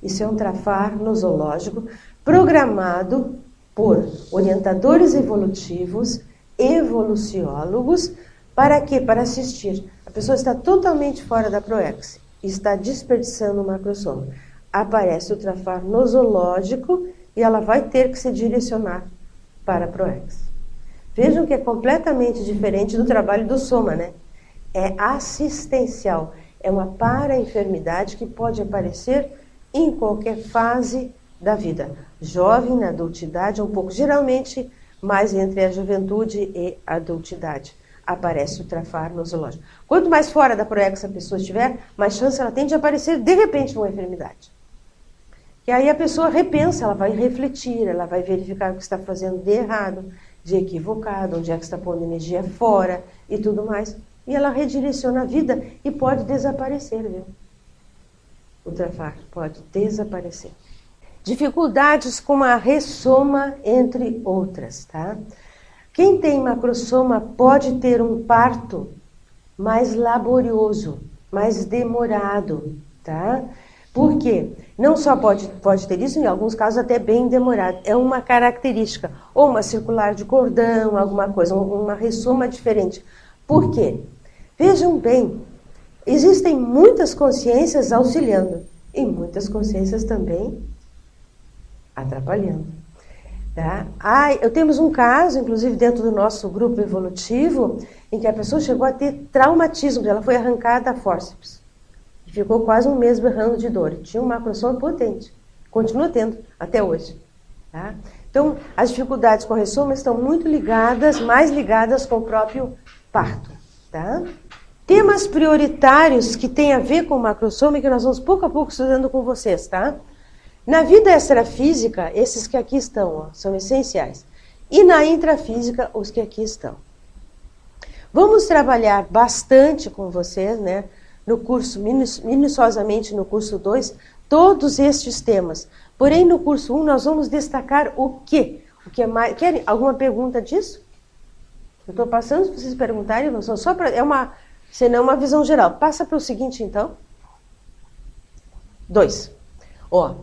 Isso é um trafar nosológico programado por orientadores evolutivos, evoluciólogos, para quê? Para assistir. A pessoa está totalmente fora da proex e está desperdiçando o macrosoma. Aparece o trafar nosológico e ela vai ter que se direcionar para a proex. Vejam que é completamente diferente do trabalho do soma, né? É assistencial, é uma para-enfermidade que pode aparecer em qualquer fase da vida. Jovem, na adultidade, um pouco, geralmente mais entre a juventude e a adultidade, aparece o trafar nosológico. Quanto mais fora da proex a pessoa estiver, mais chance ela tem de aparecer de repente uma enfermidade. E aí a pessoa repensa, ela vai refletir, ela vai verificar o que está fazendo de errado, de equivocado, onde é que está pondo energia fora e tudo mais. E ela redireciona a vida e pode desaparecer, viu? O trafar pode desaparecer. Dificuldades com a ressoma, entre outras, tá? Quem tem macrosoma pode ter um parto mais laborioso, mais demorado, tá? Por quê? Não só pode ter isso, em alguns casos até bem demorado. É uma característica, ou uma circular de cordão, alguma coisa, uma ressoma diferente. Por quê? Vejam bem, existem muitas consciências auxiliando e muitas consciências também atrapalhando. Tá? Temos um caso, inclusive dentro do nosso grupo evolutivo, em que a pessoa chegou a ter traumatismo, ela foi arrancada a fórceps. E ficou quase um mês berrando de dor. Tinha um macrosoma potente, continua tendo até hoje. Tá? Então, as dificuldades com a ressoma estão muito ligadas, mais ligadas com o próprio parto, tá? Temas prioritários que têm a ver com o macrossoma e que nós vamos pouco a pouco estudando com vocês, tá? Na vida extrafísica, esses que aqui estão, ó, são essenciais. E na intrafísica, os que aqui estão. Vamos trabalhar bastante com vocês, né? No curso, minuciosamente no curso 2, todos estes temas. Porém, no curso 1, nós vamos destacar o quê? O que é mais... Querem alguma pergunta disso? Eu estou passando, se vocês perguntarem, não são só para... Senão é uma visão geral. Passa para o seguinte, então. 2. Ó,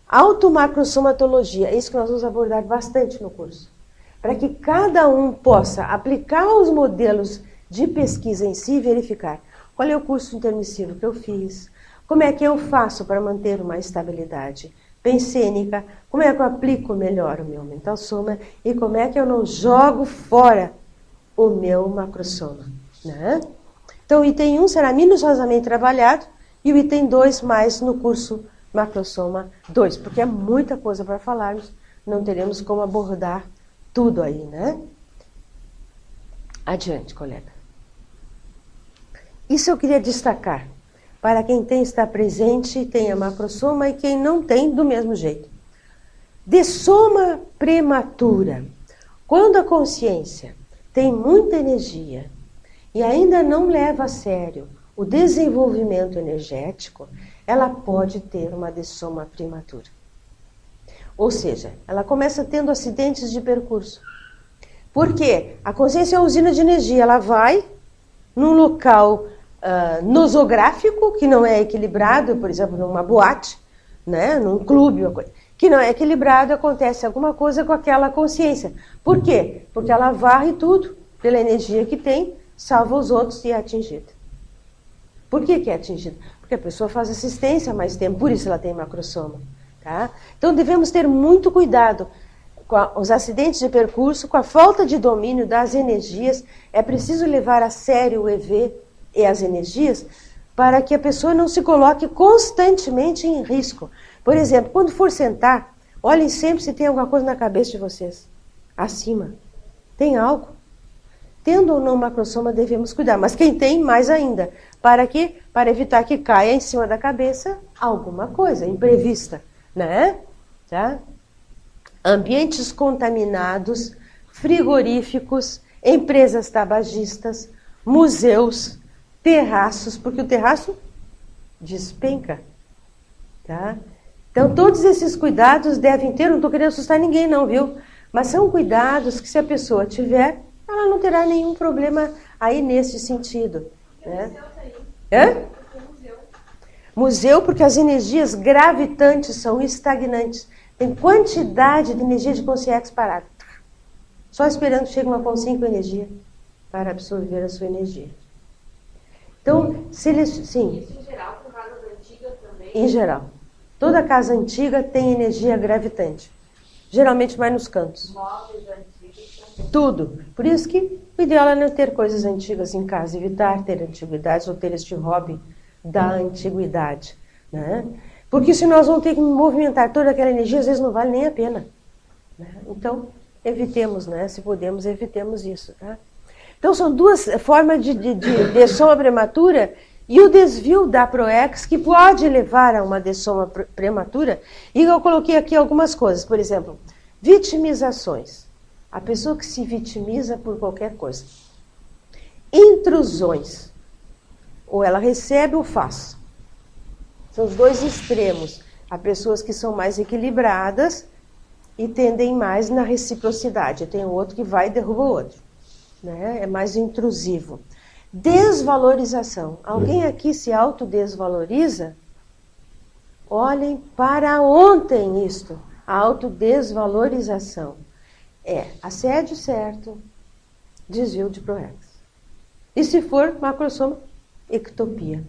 automacrossomatologia. É isso que nós vamos abordar bastante no curso. Para que cada um possa aplicar os modelos de pesquisa em si e verificar qual é o curso intermissivo que eu fiz, como é que eu faço para manter uma estabilidade pensênica, como é que eu aplico melhor o meu mental soma e como é que eu não jogo fora o meu macrossoma, né? Então, o item 1 será minuciosamente trabalhado e o item 2 mais no curso macrossoma 2, porque é muita coisa para falarmos, não teremos como abordar tudo aí, né? Adiante, colega. Isso eu queria destacar, para quem está presente, tenha macrossoma e quem não tem, do mesmo jeito. Dessoma prematura. Quando a consciência tem muita energia e ainda não leva a sério o desenvolvimento energético, ela pode ter uma dessoma prematura. Ou seja, ela começa tendo acidentes de percurso. Por quê? A consciência é uma usina de energia, ela vai num local nosográfico, que não é equilibrado, por exemplo, numa boate, né, num clube, que não é equilibrado, acontece alguma coisa com aquela consciência. Por quê? Porque ela varre tudo pela energia que tem, salva os outros e é atingida. Por que é atingida? Porque a pessoa faz assistência há mais tempo, por isso ela tem macrossoma. Tá? Então devemos ter muito cuidado com os acidentes de percurso, com a falta de domínio das energias. É preciso levar a sério o EV e as energias para que a pessoa não se coloque constantemente em risco. Por exemplo, quando for sentar, olhem sempre se tem alguma coisa na cabeça de vocês. Acima. Tem algo? Tendo ou não macrossoma, devemos cuidar. Mas quem tem, mais ainda. Para quê? Para evitar que caia em cima da cabeça alguma coisa imprevista. Né? Tá? Ambientes contaminados, frigoríficos, empresas tabagistas, museus, terraços, porque o terraço despenca. Tá? Então, todos esses cuidados devem ter, não estou querendo assustar ninguém não, viu? Mas são cuidados que se a pessoa tiver, ela não terá nenhum problema aí nesse sentido. Né? Hã? Museu, porque as energias gravitantes são estagnantes. Tem quantidade de energia de consciência parada. Só esperando que chegue uma consciência com energia para absorver a sua energia. Então, se eles... Sim. Isso em geral, com casas antigas também? Em geral. Toda casa antiga tem energia gravitante. Geralmente mais nos cantos. Móveis antigos também. Tudo. Por isso que o ideal é não ter coisas antigas em casa. Evitar ter antiguidades ou ter este hobby da antiguidade, né? Porque se nós vamos ter que movimentar toda aquela energia, às vezes não vale nem a pena, né? Então, evitemos, né? Se podemos, evitemos isso, tá? Então, são duas formas de dessoma prematura e o desvio da PROEX, que pode levar a uma dessoma prematura. E eu coloquei aqui algumas coisas, por exemplo, vitimizações. A pessoa que se vitimiza por qualquer coisa. Intrusões. Ou ela recebe ou faz. São os dois extremos. Há pessoas que são mais equilibradas e tendem mais na reciprocidade. Tem outro que vai e derruba o outro. Né? É mais intrusivo. Desvalorização. Alguém aqui se autodesvaloriza? Olhem para ontem isto. A autodesvalorização. É assédio certo, desvio de PROEX. E se for macrossoma, ectopia,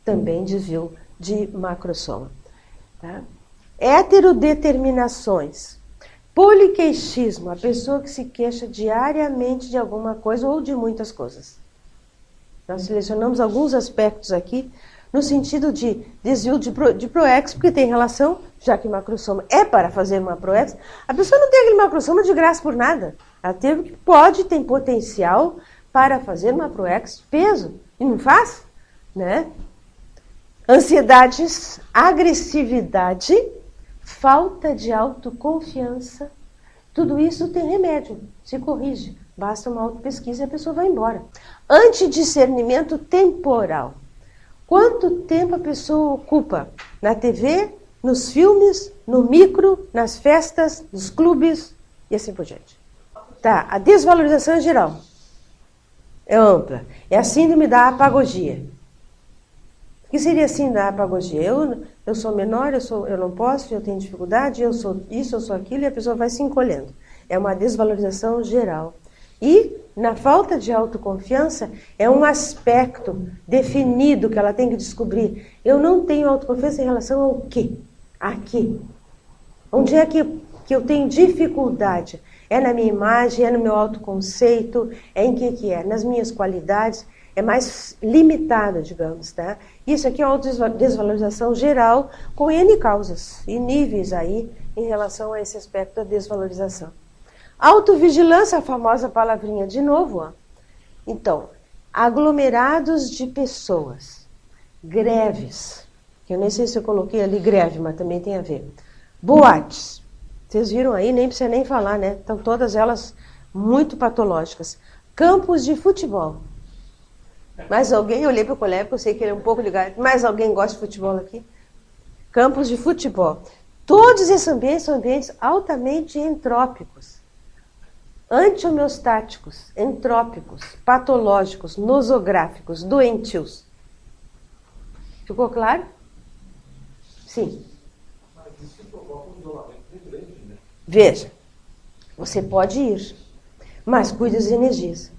também desvio de macrossoma. Tá? Heterodeterminações. Poliqueixismo, a pessoa que se queixa diariamente de alguma coisa ou de muitas coisas. Nós selecionamos alguns aspectos aqui no sentido de desvio de proex, porque tem relação, já que macrosoma é para fazer uma proex, a pessoa não tem aquele macrosoma de graça por nada. Ela tem potencial para fazer uma proex de peso, e não faz, né? Ansiedades, agressividade, falta de autoconfiança, tudo isso tem remédio, se corrige. Basta uma autopesquisa e a pessoa vai embora. Antidiscernimento temporal. Quanto tempo a pessoa ocupa na TV, nos filmes, no micro, nas festas, nos clubes e assim por diante. Tá, a desvalorização é geral. É ampla. É a síndrome da apagogia. O que seria a síndrome da apagogia? Eu sou menor, eu não posso, eu tenho dificuldade, eu sou isso, eu sou aquilo, e a pessoa vai se encolhendo. É uma desvalorização geral. E, na falta de autoconfiança, é um aspecto definido que ela tem que descobrir. Eu não tenho autoconfiança em relação ao quê? A quê? Onde é que eu tenho dificuldade? É na minha imagem, é no meu autoconceito, é em que é? Nas minhas qualidades, é mais limitado, digamos, tá? Isso aqui é uma desvalorização geral com N causas e níveis aí em relação a esse aspecto da desvalorização. Autovigilância, a famosa palavrinha de novo, ó. Então, aglomerados de pessoas, greves, que eu nem sei se eu coloquei ali greve, mas também tem a ver. Boates, vocês viram aí, nem precisa nem falar, né? Estão todas elas muito patológicas. Campos de futebol. Mais alguém? Eu olhei para o colega, porque eu sei que ele é um pouco ligado. Mais alguém gosta de futebol aqui? Campos de futebol. Todos esses ambientes são ambientes altamente entrópicos. Anti-homeostáticos, entrópicos, patológicos, nosográficos, doentios. Ficou claro? Sim. Mas isso provoca um isolamento muito grande, né? Veja, você pode ir, mas cuide das energias.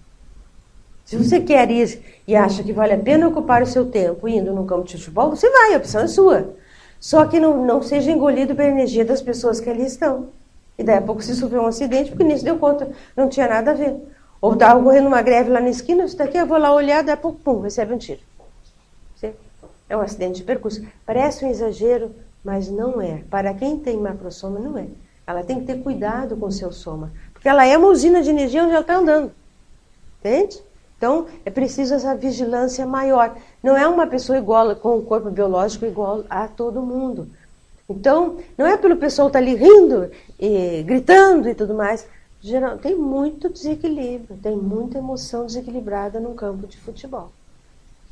Se você quer ir e acha que vale a pena ocupar o seu tempo indo num campo de futebol, você vai, a opção é sua. Só que não seja engolido pela energia das pessoas que ali estão. E daí a pouco se sofreu um acidente, porque nem se deu conta, não tinha nada a ver. Ou estava correndo uma greve lá na esquina, isso daqui eu vou lá olhar, daí a pouco, pum, recebe um tiro. É um acidente de percurso. Parece um exagero, mas não é. Para quem tem macrosoma, não é. Ela tem que ter cuidado com o seu soma. Porque ela é uma usina de energia onde ela está andando. Entende? Então, é preciso essa vigilância maior. Não é uma pessoa igual, com um corpo biológico igual a todo mundo. Então, não é pelo pessoal estar ali rindo, e gritando e tudo mais. Geral, tem muito desequilíbrio, tem muita emoção desequilibrada num campo de futebol.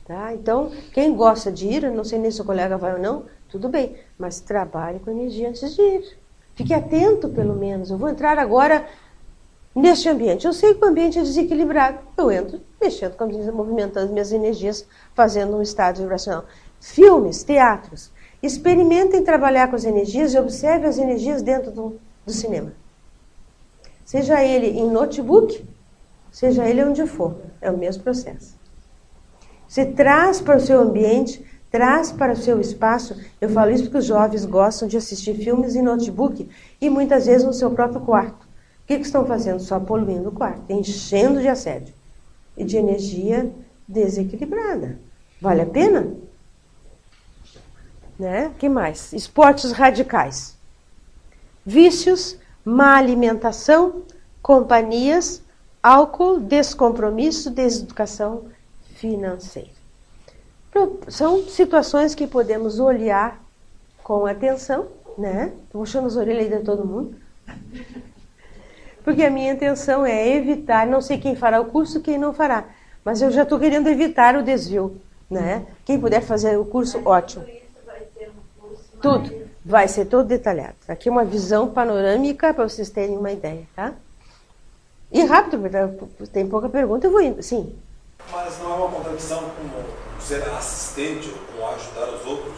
Tá? Então, quem gosta de ir, não sei nem se o colega vai ou não, tudo bem, mas trabalhe com energia antes de ir. Fique atento, pelo menos. Eu vou entrar agora neste ambiente. Eu sei que o ambiente é desequilibrado. Eu entro mexendo, movimentando minhas energias, fazendo um estado vibracional. Filmes, teatros. Experimentem trabalhar com as energias e observe as energias dentro do cinema. Seja ele em notebook, seja ele onde for. É o mesmo processo. Você traz para o seu ambiente, traz para o seu espaço. Eu falo isso porque os jovens gostam de assistir filmes em notebook e muitas vezes no seu próprio quarto. O que estão fazendo? Só poluindo o quarto, enchendo de assédio e de energia desequilibrada. Vale a pena? Né? Que mais? Esportes radicais. Vícios, má alimentação, companhias, álcool, descompromisso, deseducação financeira. São situações que podemos olhar com atenção, né? Estou puxando as orelhas de todo mundo. Porque a minha intenção é evitar, não sei quem fará o curso, quem não fará, mas eu já estou querendo evitar o desvio, né? Quem puder fazer o curso, ótimo. Tudo vai ser todo detalhado. Aqui é uma visão panorâmica para vocês terem uma ideia, tá? E rápido, porque tem pouca pergunta, eu vou indo. Sim. Mas não é uma contradição com ser assistente ou com ajudar os outros?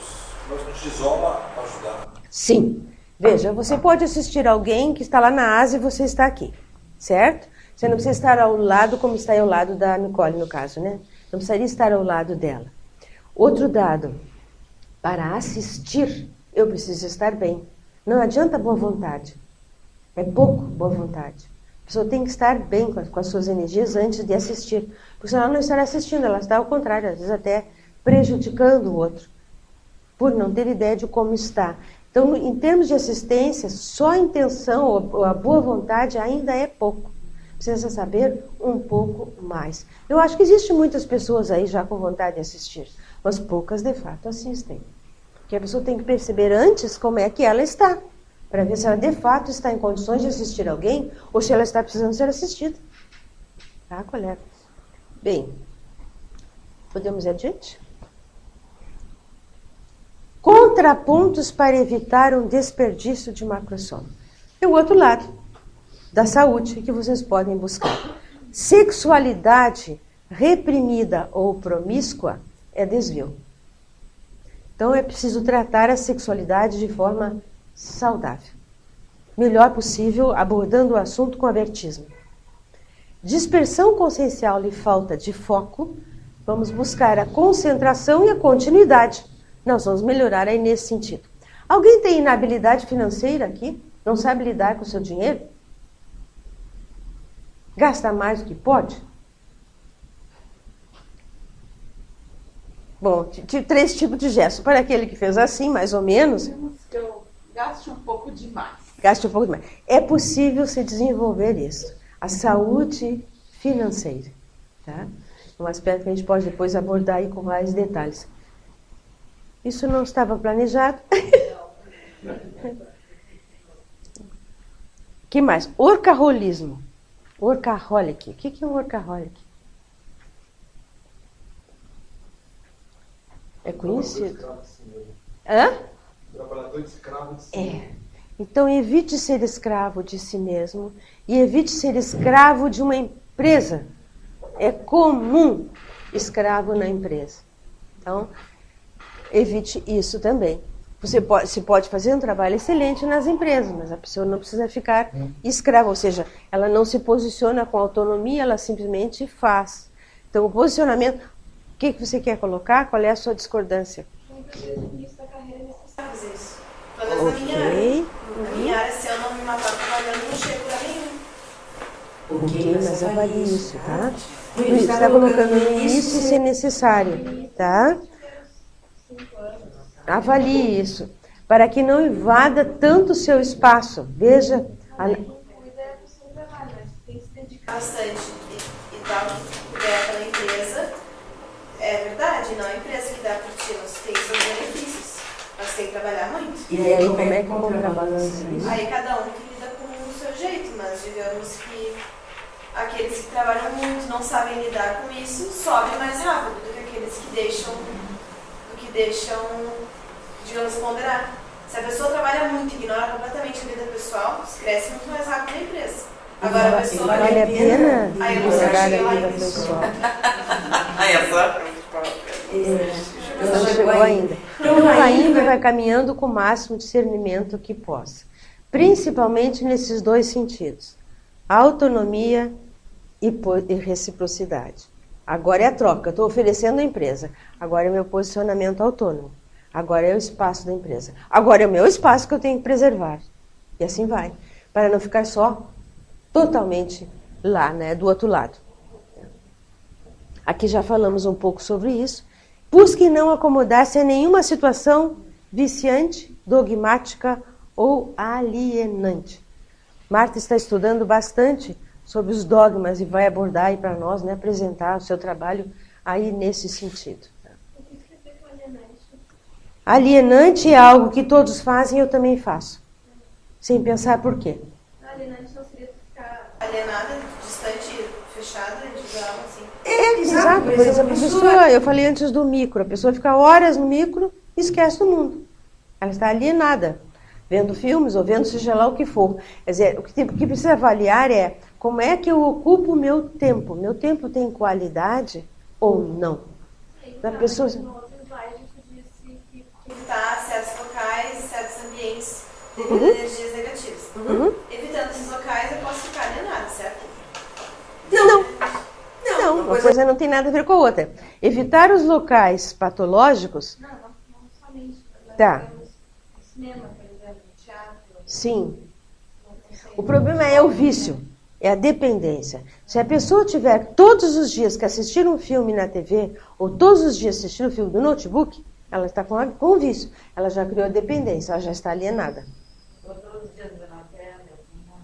Mas não te isola para ajudar. Sim. Veja, você pode assistir alguém que está lá na Ásia e você está aqui, certo? Você não precisa estar ao lado como está ao lado da Nicole, no caso, né? Não precisaria estar ao lado dela. Outro dado, para assistir, eu preciso estar bem. Não adianta boa vontade. É pouco boa vontade. A pessoa tem que estar bem com as suas energias antes de assistir. Porque senão ela não estará assistindo, ela está ao contrário, às vezes até prejudicando o outro, por não ter ideia de como está. Então, em termos de assistência, só a intenção ou a boa vontade ainda é pouco. Precisa saber um pouco mais. Eu acho que existem muitas pessoas aí já com vontade de assistir, mas poucas de fato assistem. Porque a pessoa tem que perceber antes como é que ela está, para ver se ela de fato está em condições de assistir alguém ou se ela está precisando ser assistida. Tá, colega? Bem, podemos ir adiante? Contrapontos para evitar um desperdício de macrosoma. E o outro lado da saúde que vocês podem buscar. Sexualidade reprimida ou promíscua é desvio. Então é preciso tratar a sexualidade de forma saudável. Melhor possível, abordando o assunto com abertismo. Dispersão consciencial e falta de foco, vamos buscar a concentração e a continuidade. Nós vamos melhorar aí nesse sentido. Alguém tem inabilidade financeira aqui? Não sabe lidar com o seu dinheiro? Gasta mais do que pode? Bom, tive 3 tipos de gestos. Para aquele que fez assim, mais ou menos. Que eu gaste um pouco demais. Gaste um pouco demais. É possível se desenvolver isso. A saúde financeira. Tá? Um aspecto que a gente pode depois abordar aí com mais detalhes. Isso não estava planejado. Que mais? Workaholismo. Workaholic. O que é um workaholic? É conhecido. Hã? Trabalhador escravo de si mesmo. É. Então, evite ser escravo de si mesmo e evite ser escravo de uma empresa. É comum escravo na empresa. Então, evite isso também. Você pode fazer um trabalho excelente nas empresas, mas a pessoa não precisa ficar escrava, ou seja, ela não se posiciona com autonomia, ela simplesmente faz. Então, o posicionamento, o que você quer colocar? Qual é a sua discordância? No início da carreira é necessário. Fazer isso. Pelo menos na minha área. Ok. Na minha área, se eu não me matar trabalhando, não chego a nenhum. Ok, mas avalie isso, tá? Luiz, está colocando no início se necessário, tá? Avalie isso, para que não invada tanto o seu espaço. Veja. Cuida do seu trabalho, mas tem que se dedicar. Bastante e tal, que puder pela empresa. É verdade, não é a empresa que dá por ti, você tem seus benefícios, mas tem que trabalhar muito. E aí, como é que contrabalança isso? Aí cada um que lida com o seu jeito, mas digamos que aqueles que trabalham muito, não sabem lidar com isso, sobem mais rápido do que aqueles que deixam, digamos, ponderar. Se a pessoa trabalha muito, ignora completamente a vida pessoal, cresce muito mais rápido na empresa. Agora a pessoa Vale a pena Aí eu não sei ignorar a chegar vida lá nisso. pessoal. Eu Não chegou ainda. Então vai indo e vai caminhando com o máximo discernimento que possa. Principalmente nesses 2 sentidos. Autonomia e reciprocidade. Agora é a troca. Estou oferecendo a empresa. Agora é o meu posicionamento autônomo. Agora é o espaço da empresa. Agora é o meu espaço que eu tenho que preservar. E assim vai. Para não ficar só totalmente lá, né, do outro lado. Aqui já falamos um pouco sobre isso. Busque não acomodar-se a nenhuma situação viciante, dogmática ou alienante. Marta está estudando bastante sobre os dogmas e vai abordar aí para nós, né, apresentar o seu trabalho aí nesse sentido. O que quer dizer com alienante? Alienante é algo que todos fazem e eu também faço. Sem pensar por quê. Alienante não seria ficar alienada, distante, fechada, individual, assim. Exato, por exemplo, a pessoa, eu falei antes do micro, a pessoa fica horas no micro e esquece do mundo. Ela está alienada, vendo filmes ou vendo seja lá o que for. Quer dizer, o que precisa avaliar é como é que eu ocupo o meu tempo. Meu tempo tem qualidade ou não? Da pessoa... No outro slide, tu disse que Evitar certos locais, certos ambientes devido a energias negativas. Evitando esses locais, eu posso ficar alienada, certo? Não, uma coisa não tem nada a ver com a outra. Evitar os locais patológicos... não somente. Tá. No cinema, por exemplo, no teatro. Sim. O problema é o vício. é a dependência. Se a pessoa tiver todos os dias que assistir um filme na TV, ou todos os dias assistir um filme no notebook, ela está com vício. Ela já criou a dependência, ela já está alienada.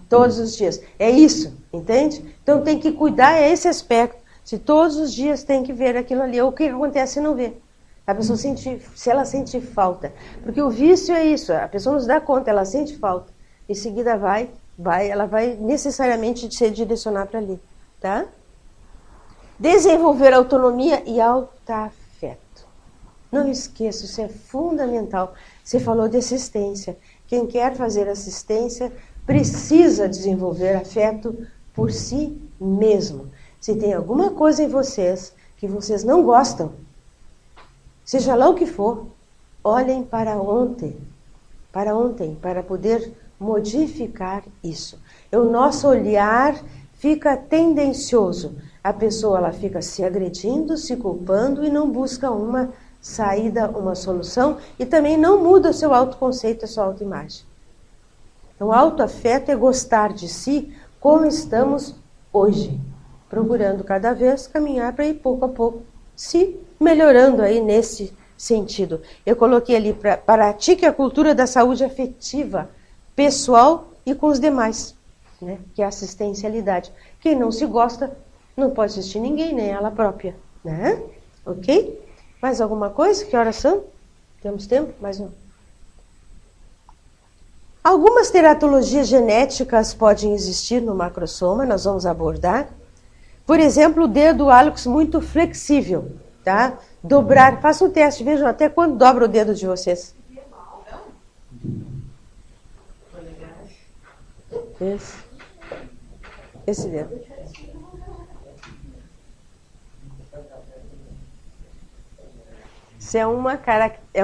Todos os dias. É isso, entende? Então tem que cuidar, é esse aspecto. Se todos os dias tem que ver aquilo ali, ou o que acontece se não vê. A pessoa se ela sente falta. Porque o vício é isso, a pessoa nos dá conta, ela sente falta. Em seguida ela vai necessariamente se direcionar para ali. Tá? Desenvolver autonomia e autoafeto. Não esqueça, isso é fundamental. Você falou de assistência. Quem quer fazer assistência precisa desenvolver afeto por si mesmo. Se tem alguma coisa em vocês que vocês não gostam, seja lá o que for, olhem para ontem, para poder modificar isso. O nosso olhar fica tendencioso. A pessoa ela fica se agredindo, se culpando e não busca uma saída, uma solução e também não muda o seu autoconceito, a sua autoimagem. Então, o autoafeto é gostar de si como estamos hoje, procurando cada vez caminhar para ir pouco a pouco se melhorando aí nesse sentido. Eu coloquei ali pratique a cultura da saúde afetiva, pessoal e com os demais, né? Que é a assistencialidade. Quem não se gosta não pode assistir ninguém, nem ela própria, né? Ok? Mais alguma coisa? Que horas são? Temos tempo? Mais um. Algumas teratologias genéticas podem existir no macrosoma, nós vamos abordar. Por exemplo, o dedo hálux muito flexível, tá? Dobrar, faça um teste, vejam até quando dobra o dedo de vocês. Esse dedo. Isso é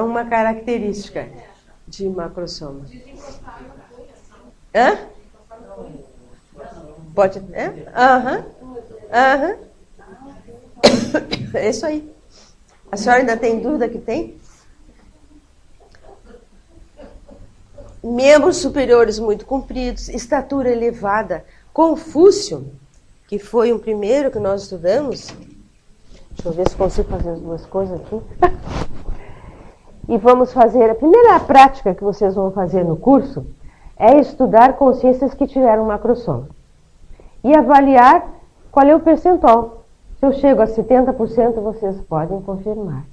uma característica de macrosoma. Hã? Pode? Aham. É isso aí. A senhora ainda tem dúvida que tem? Membros superiores muito compridos, estatura elevada. Confúcio, que foi o primeiro que nós estudamos. Deixa eu ver se consigo fazer as duas coisas aqui. E vamos fazer, a primeira prática que vocês vão fazer no curso é estudar consciências que tiveram macrosoma. E avaliar qual é o percentual. Se eu chego a 70%, vocês podem confirmar.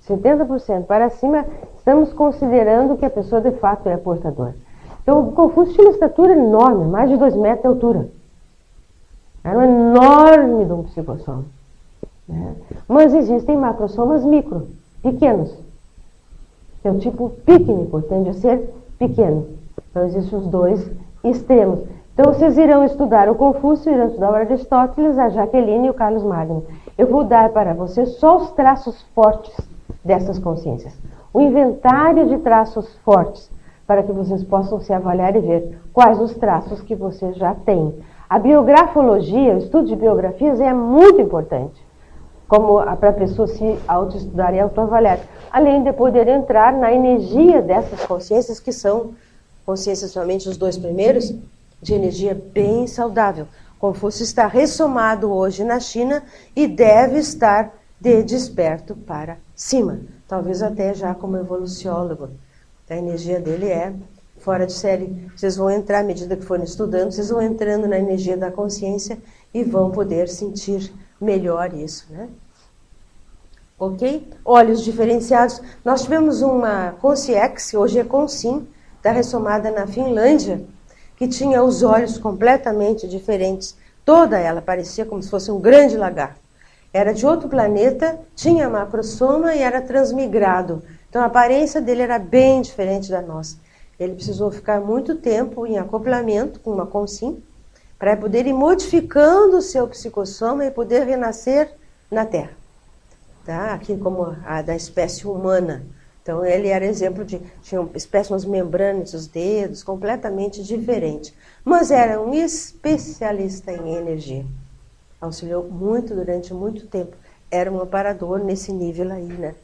70% para cima, estamos considerando que a pessoa de fato é portadora. Então, o Confúcio tinha uma estatura enorme, mais de 2 metros de altura. Era um enorme de um psicossoma. Né? Mas existem macrosomas micro, pequenos. É o tipo pícnico, tende a ser pequeno. Então, existem os dois extremos. Então, vocês irão estudar o Confúcio, irão estudar o Aristóteles, a Jaqueline e o Carlos Magno. Eu vou dar para vocês só os traços fortes dessas consciências. O inventário de traços fortes, para que vocês possam se avaliar e ver quais os traços que vocês já têm. A biografologia, o estudo de biografias é muito importante, como para a pessoa se autoestudar e autoavaliar, além de poder entrar na energia dessas consciências, que são consciências, somente os 2 primeiros, de energia bem saudável. Confúcio está ressomado hoje na China e deve estar de desperto para cima. Talvez até já como evoluciólogo. A energia dele é fora de série. Vocês vão entrar, à medida que forem estudando, vocês vão entrando na energia da consciência e vão poder sentir melhor isso, né? Ok? Olhos diferenciados. Nós tivemos uma Consciex, hoje é Consim, da ressomada na Finlândia, que tinha os olhos completamente diferentes. Toda ela parecia como se fosse um grande lagarto. Era de outro planeta, tinha macrosoma e era transmigrado. Então a aparência dele era bem diferente da nossa. Ele precisou ficar muito tempo em acoplamento com uma Consim para poder ir modificando o seu psicossoma e poder renascer na Terra. Tá? Aqui como a da espécie humana. Então ele era exemplo de, tinha uma espécie, umas membranas dos dedos, completamente diferente. Mas era um especialista em energia. Auxiliou muito durante muito tempo. Era um amparador nesse nível aí, né?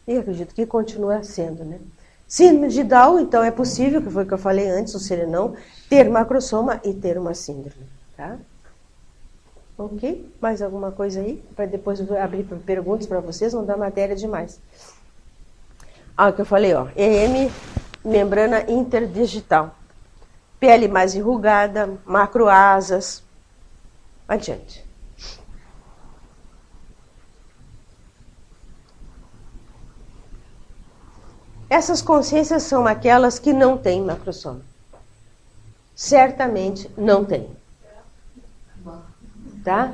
E acredito que continua sendo, né? Síndrome de Down, então é possível, que foi o que eu falei antes, o serenão, ter macrosoma e ter uma síndrome, tá? Ok? Mais alguma coisa aí? Para depois eu abrir para perguntas para vocês, não dá matéria demais. O que eu falei, ó. EM, membrana interdigital. Pele mais enrugada, macroasas. Adiante. Essas consciências são aquelas que não têm macrosoma. Certamente não tem. Tá?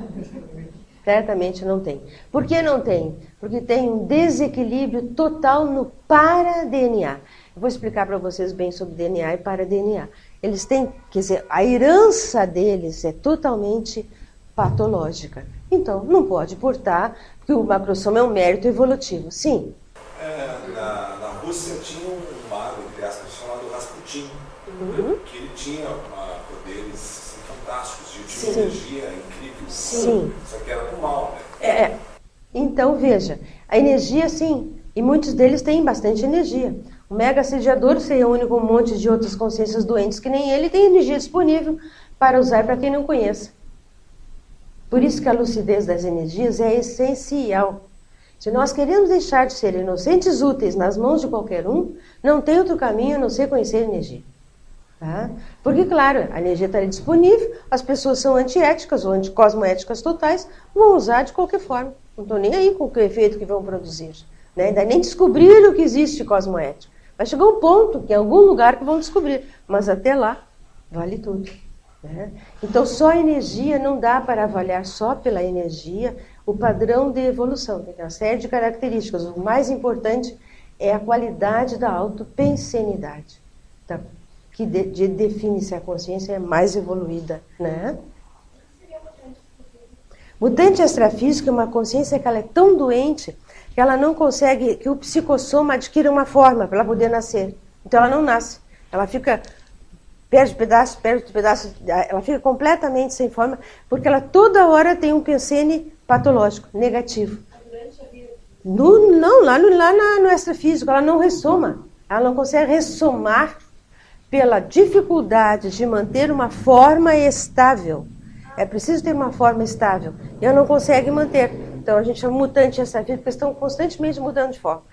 Certamente não tem. Por que não tem? Porque tem um desequilíbrio total no para-DNA. Eu vou explicar para vocês bem sobre DNA e para-DNA. Eles têm, quer dizer, a herança deles é totalmente patológica. Então, não pode portar, porque o macrosoma é um mérito evolutivo. Sim. Na Rússia tinha um mago, entre aspas, chamado Rasputin, que ele tinha poderes assim, fantásticos, de uma energia incrível. Sim. Só que era do mal, né? Então, veja, a energia, sim, e muitos deles têm bastante energia. O mega assediador se reúne com um monte de outras consciências doentes que nem ele, tem energia disponível para usar para quem não conheça. Por isso que a lucidez das energias é essencial. Se nós queremos deixar de ser inocentes úteis nas mãos de qualquer um, não tem outro caminho a não ser conhecer a energia. Tá? Porque, claro, a energia está disponível, as pessoas são antiéticas ou anticosmoéticas totais, vão usar de qualquer forma. Não estão nem aí com o efeito que vão produzir. Né? Ainda nem descobriram que existe cosmoética. Vai chegar um ponto que em algum lugar que vão descobrir, mas até lá vale tudo. Né? Então, só a energia não dá para avaliar só pela energia o padrão de evolução. Tem uma série de características. O mais importante é a qualidade da autopensenidade, tá? Que define se a consciência é mais evoluída. Né? Mutante extrafísico é uma consciência que ela é tão doente que ela não consegue que o psicossoma adquira uma forma para ela poder nascer. Então ela não nasce. Ela fica... perde pedaço, ela fica completamente sem forma, porque ela toda hora tem um pensene patológico, negativo. Lá no extrafísico, ela não ressoma. Ela não consegue ressomar pela dificuldade de manter uma forma estável. É preciso ter uma forma estável. E ela não consegue manter. Então a gente chama mutante extrafísico, porque estão constantemente mudando de forma.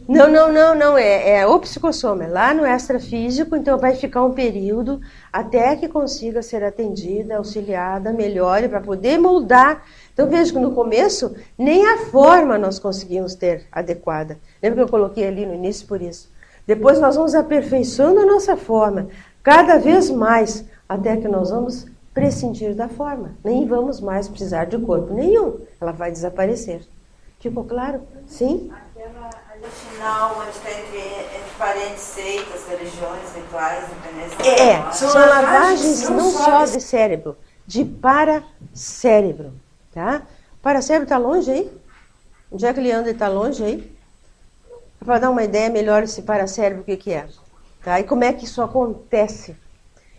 Não, é o psicossoma, é lá no extrafísico, então vai ficar um período até que consiga ser atendida, auxiliada, melhore, para poder moldar. Então veja que no começo, nem a forma nós conseguimos ter adequada. Lembra que eu coloquei ali no início por isso? Depois nós vamos aperfeiçoando a nossa forma, cada vez mais, até que nós vamos prescindir da forma. Nem vamos mais precisar de corpo nenhum, ela vai desaparecer. Ficou claro? Sim? No final, onde está entre parentes, seitas, religiões, rituais, independência. São lavagens não só de cérebro, de paracérebro. Tá? O paracérebro está longe aí? Onde é que ele anda? Ele está longe aí? Para dar uma ideia melhor esse paracérebro, o que é. Tá? E como é que isso acontece?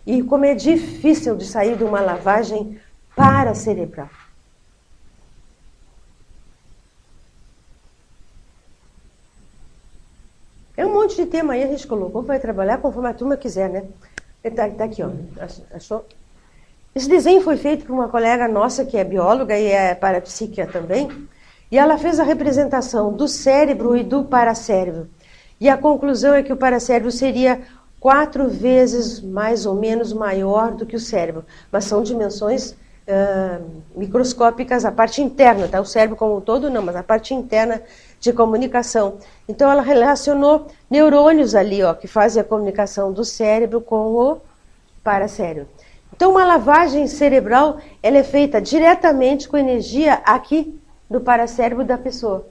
E como é difícil de sair de uma lavagem paracerebral. É um monte de tema aí, a gente colocou, vai trabalhar conforme a turma quiser, né? Tá aqui, ó. Achou? Esse desenho foi feito por uma colega nossa, que é bióloga e é parapsíquica também, e ela fez a representação do cérebro e do paracérebro. E a conclusão é que o paracérebro seria 4 vezes mais ou menos maior do que o cérebro, mas são dimensões microscópicas, a parte interna, tá? O cérebro como um todo não, mas a parte interna de comunicação. Então ela relacionou neurônios ali, ó, que fazem a comunicação do cérebro com o paracérebro. Então uma lavagem cerebral, ela é feita diretamente com energia aqui do paracérebro da pessoa,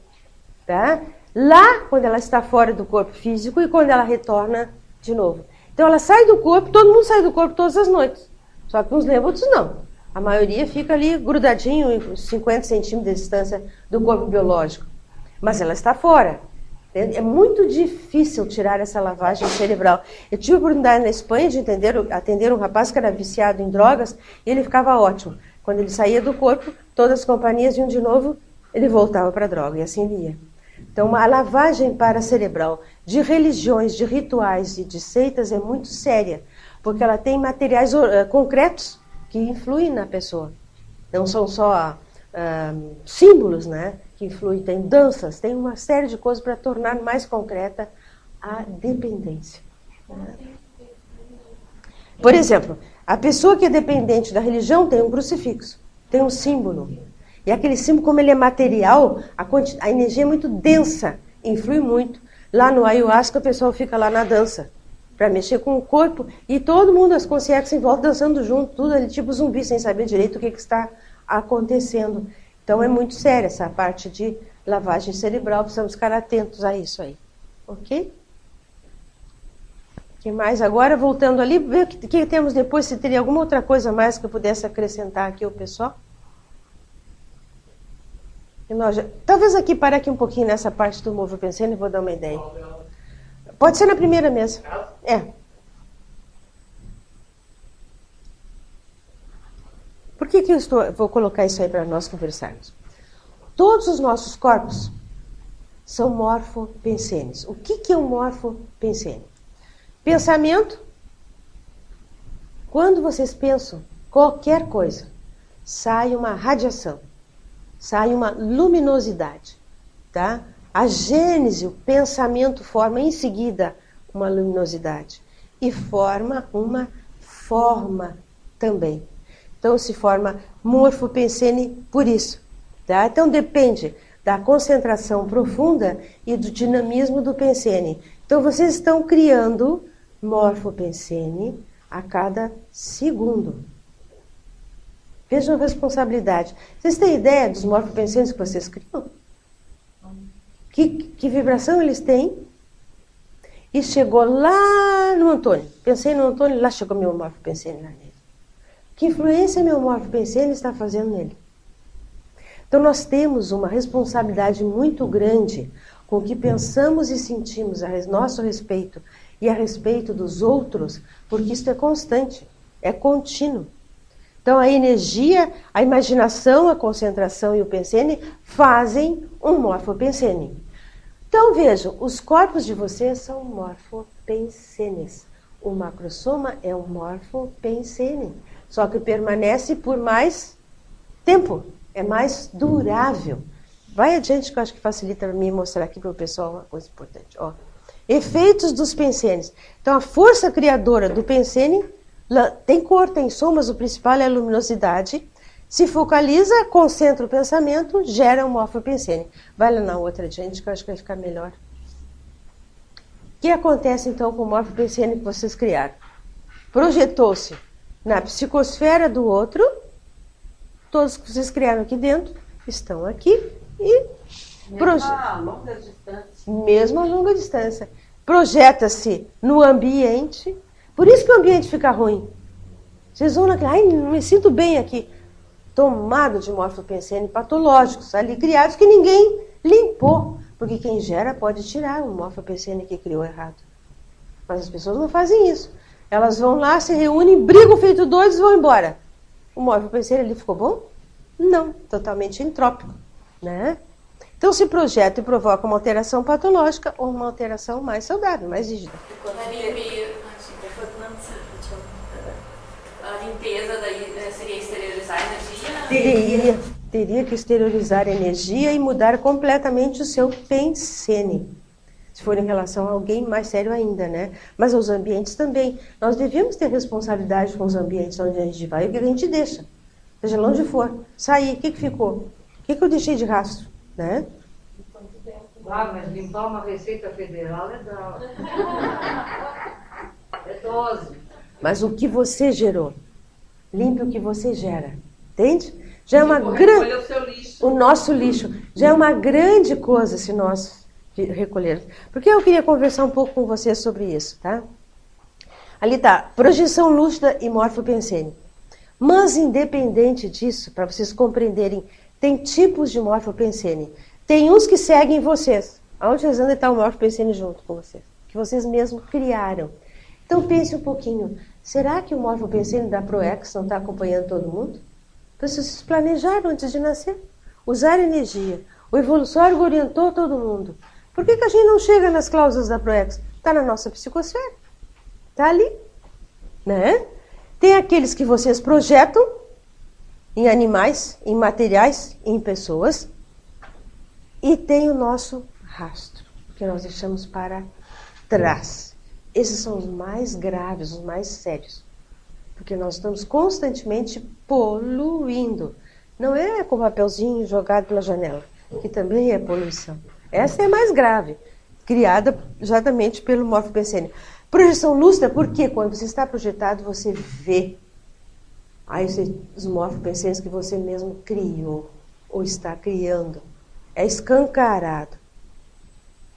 tá? Lá, quando ela está fora do corpo físico e quando ela retorna de novo. Então ela sai do corpo, todo mundo sai do corpo todas as noites. Só que uns lembram, outros não. A maioria fica ali grudadinho em 50 centímetros de distância do corpo biológico. Mas ela está fora. É muito difícil tirar essa lavagem cerebral. Eu tive a oportunidade na Espanha de atender um rapaz que era viciado em drogas e ele ficava ótimo. Quando ele saía do corpo, todas as companhias iam de novo, ele voltava para a droga e assim ele ia. Então, a lavagem paracerebral de religiões, de rituais e de seitas é muito séria, porque ela tem materiais concretos que influem na pessoa. Não são só símbolos, né, que influem, tem danças, tem uma série de coisas para tornar mais concreta a dependência. Por exemplo, a pessoa que é dependente da religião tem um crucifixo, tem um símbolo. E aquele símbolo, como ele é material, a energia é muito densa, influi muito. Lá no ayahuasca, o pessoal fica lá na dança, para mexer com o corpo, e todo mundo, as consciências em volta, dançando junto, tudo ali tipo zumbi, sem saber direito o que está acontecendo. Então é muito séria essa parte de lavagem cerebral, precisamos ficar atentos a isso aí. Ok? O que mais? Agora, voltando ali, ver o que temos depois, se teria alguma outra coisa mais que eu pudesse acrescentar aqui ao pessoal. Talvez aqui, parar aqui um pouquinho nessa parte do Morfo Pensene, vou dar uma ideia. Pode ser na primeira mesa. Por que vou colocar isso aí para nós conversarmos? Todos os nossos corpos são morfopensenes. O que é um morfopensene? Pensamento. Quando vocês pensam qualquer coisa, sai uma radiação, sai uma luminosidade, tá? A gênese, o pensamento forma em seguida uma luminosidade e forma uma forma também. Então se forma morfopensene por isso, tá? Então depende da concentração profunda e do dinamismo do pensene. Então vocês estão criando morfopensene a cada segundo. Vejam a responsabilidade. Vocês têm ideia dos morfopensenes que vocês criam? Que vibração eles têm? E chegou lá no Antônio. Pensei no Antônio, lá chegou meu morfopensene lá nele. Que influência meu morfopensene está fazendo nele? Então nós temos uma responsabilidade muito grande com o que pensamos e sentimos a nosso respeito e a respeito dos outros, porque isso é constante, é contínuo. Então a energia, a imaginação, a concentração e o pensene fazem um morfopensene. Então vejam, os corpos de vocês são morfopensenes. O macrosoma é um morfopensene, só que permanece por mais tempo, é mais durável. Vai adiante que eu acho que facilita para mim mostrar aqui para o pessoal uma coisa importante. Ó, efeitos dos pensenes. Então a força criadora do pensene tem cor, tem som, mas o principal é a luminosidade. Se focaliza, concentra o pensamento, gera um morfopensene. Vai lá na outra adiante que eu acho que vai ficar melhor. O que acontece então com o morfopensene que vocês criaram? Projetou-se na psicosfera do outro, todos que vocês criaram aqui dentro estão aqui e mesmo a longa distância. Projeta-se no ambiente, por isso que o ambiente fica ruim. Vocês vão naquele, ai, não me sinto bem aqui. Tomado de morfopensene patológicos, ali criados que ninguém limpou. Porque quem gera pode tirar o morfopensene que criou errado. Mas as pessoas não fazem isso. Elas vão lá, se reúnem, brigam feito doidos e vão embora. O morfopensene ali ficou bom? Não, totalmente entrópico, né? Então se projeta e provoca uma alteração patológica ou uma alteração mais saudável, mais rígida. A limpeza daí seria exteriorizar a energia? Teria que exteriorizar a energia e mudar completamente o seu pensene. Se for em relação a alguém mais sério ainda, né? Mas os ambientes também. Nós devemos ter responsabilidade com os ambientes onde a gente vai e o que a gente deixa. Seja lá onde for. Sair, o que ficou? O que eu deixei de rastro? Né? Mas limpar uma receita federal é dose. Mas o que você gerou? Limpe o que você gera. Entende? Já é uma grande. O nosso lixo. Já é uma grande coisa se nós recolhermos. Porque eu queria conversar um pouco com você sobre isso, tá? Ali está, projeção lúcida e morfopensene. Mas independente disso, para vocês compreenderem, tem tipos de morfopensene. Tem uns que seguem vocês. Aonde vocês andam está o morfopensene junto com vocês. Que vocês mesmos criaram. Então pense um pouquinho. Será que o morfopensene da ProEx não está acompanhando todo mundo? Vocês planejaram antes de nascer. Usar energia. O evoluciório orientou todo mundo. Por que a gente não chega nas cláusulas da ProEx? Está na nossa psicosfera. Está ali. Né? Tem aqueles que vocês projetam em animais, em materiais, em pessoas. E tem o nosso rastro, que nós deixamos para trás. Esses são os mais graves, os mais sérios. Porque nós estamos constantemente poluindo. Não é com papelzinho jogado pela janela, que também é poluição. Essa é mais grave, criada exatamente pelo morfopensene. Projeção lúcida, porque quando você está projetado, você vê aí os morfopensenes que você mesmo criou, ou está criando. É escancarado.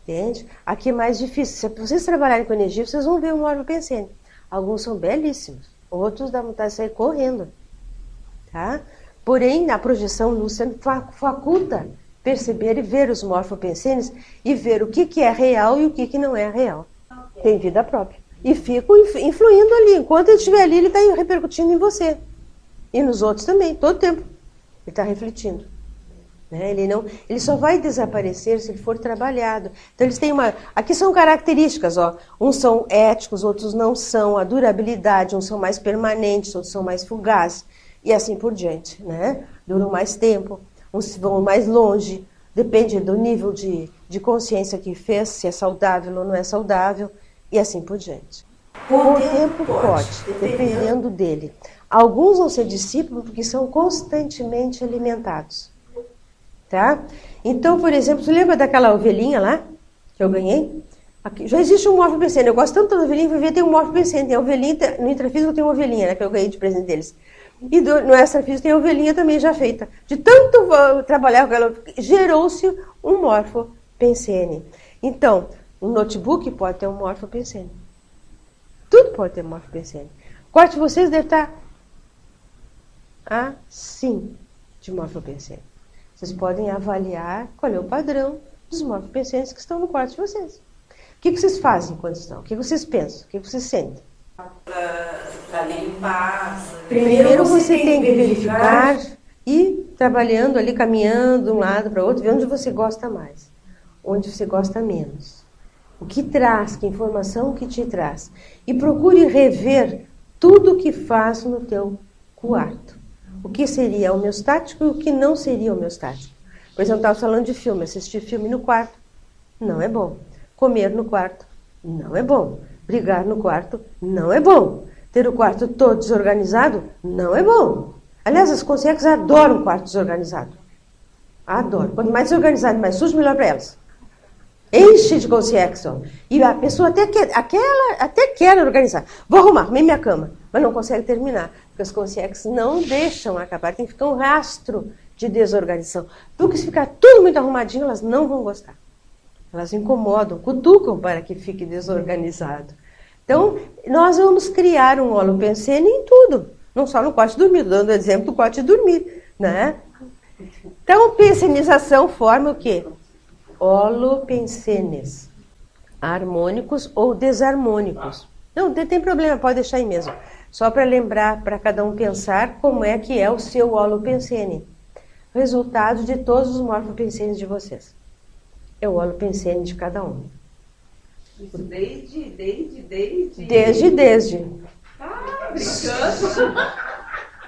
Entende? Aqui é mais difícil. Se vocês trabalharem com energia, vocês vão ver um morfopensene. Alguns são belíssimos, outros dá vontade de sair correndo. Tá? Porém, a projeção lúcida faculta perceber e ver os morfopensenes e ver o que é real e o que não é real. Tem vida própria. E ficam influindo ali. Enquanto ele estiver ali, ele está repercutindo em você. E nos outros também, todo tempo. Ele está refletindo. Né? Ele só vai desaparecer se ele for trabalhado. Então, eles têm uma... Aqui são características, ó. Uns são éticos, outros não são. A durabilidade, uns são mais permanentes, outros são mais fugazes. E assim por diante, né? Duram mais tempo, uns vão mais longe. Depende do nível de consciência que fez, se é saudável ou não é saudável. E assim por diante. Com o tempo pode, dependendo dele. Alguns vão ser discípulos porque são constantemente alimentados. Tá? Então, por exemplo, você lembra daquela ovelhinha lá que eu ganhei? Aqui, já existe um morfopensene. Eu gosto tanto da ovelhinha que eu vi tem um morfopensene. Tem a ovelhinha, no intrafísico tem uma ovelhinha, né, que eu ganhei de presente deles. E no extrafísico tem a ovelhinha também já feita. De tanto trabalhar com ela, gerou-se um morfopensene. Então, um notebook pode ter um morfopensene. Tudo pode ter um morfopensene. O quarto de vocês deve estar assim de morfopensene. Vocês podem avaliar qual é o padrão dos morfopensenes que estão no quarto de vocês. O que vocês fazem quando estão? O que vocês pensam? O que vocês sentem? Para limpar. Primeiro você tem que verificar e trabalhando ali, caminhando de um lado para o outro, ver onde você gosta mais, onde você gosta menos. O que traz, que informação que te traz. E procure rever tudo o que faz no teu quarto. O que seria homeostático e o que não seria homeostático. Por exemplo, eu estava falando de filme. Assistir filme no quarto não é bom. Comer no quarto não é bom. Brigar no quarto não é bom. Ter o quarto todo desorganizado não é bom. Aliás, as consciências adoram o quarto desorganizado. Adoram. Quanto mais desorganizado e mais sujo, melhor para elas. Enche de consciência. E a pessoa até quer organizar. Vou arrumei minha cama, mas não consegue terminar. Porque as consciências não deixam acabar. Tem que ficar um rastro de desorganização. Porque se ficar tudo muito arrumadinho, elas não vão gostar. Elas incomodam, cutucam para que fique desorganizado. Então, nós vamos criar um holopensene em tudo. Não só no quarto de dormir, dando o exemplo do quarto de dormir. Né? Então, pensenização forma o quê? Holopensenes. Harmônicos ou desarmônicos. Não, tem problema, pode deixar aí mesmo. Só para lembrar, para cada um pensar como é que é o seu holopensene. Resultado de todos os morfopensenes de vocês. É o holopensene de cada um. Isso desde. Brincando.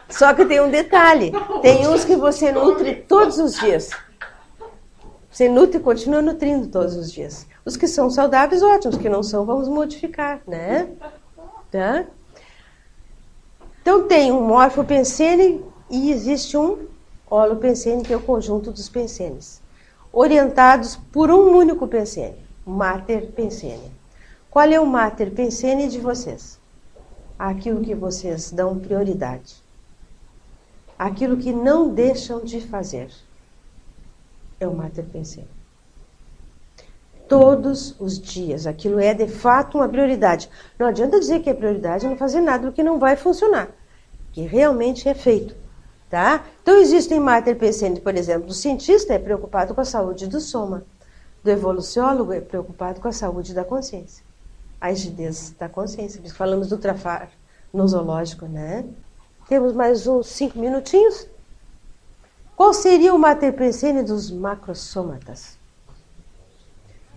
Só que tem um detalhe. Tem uns que você nutre todos os dias. Você nutre e continua nutrindo todos os dias. Os que são saudáveis, ótimos. Os que não são, vamos modificar, né? Tá? Então tem um morfopensene e existe um holopensene, que é o conjunto dos pensenes. Orientados por um único pensene, mater pensene. Qual é o mater pensene de vocês? Aquilo que vocês dão prioridade. Aquilo que não deixam de fazer. É o mater pensene. Todos os dias. Aquilo é, de fato, uma prioridade. Não adianta dizer que é prioridade e não fazer nada, porque não vai funcionar. Que realmente é feito. Tá? Então, existem mater pensene, por exemplo, do cientista é preocupado com a saúde do soma. Do evoluciólogo é preocupado com a saúde da consciência. A rigidez da consciência. Falamos do trafar nosológico, né? Temos mais uns 5 minutinhos. Qual seria o mater pensene dos macrosômatas?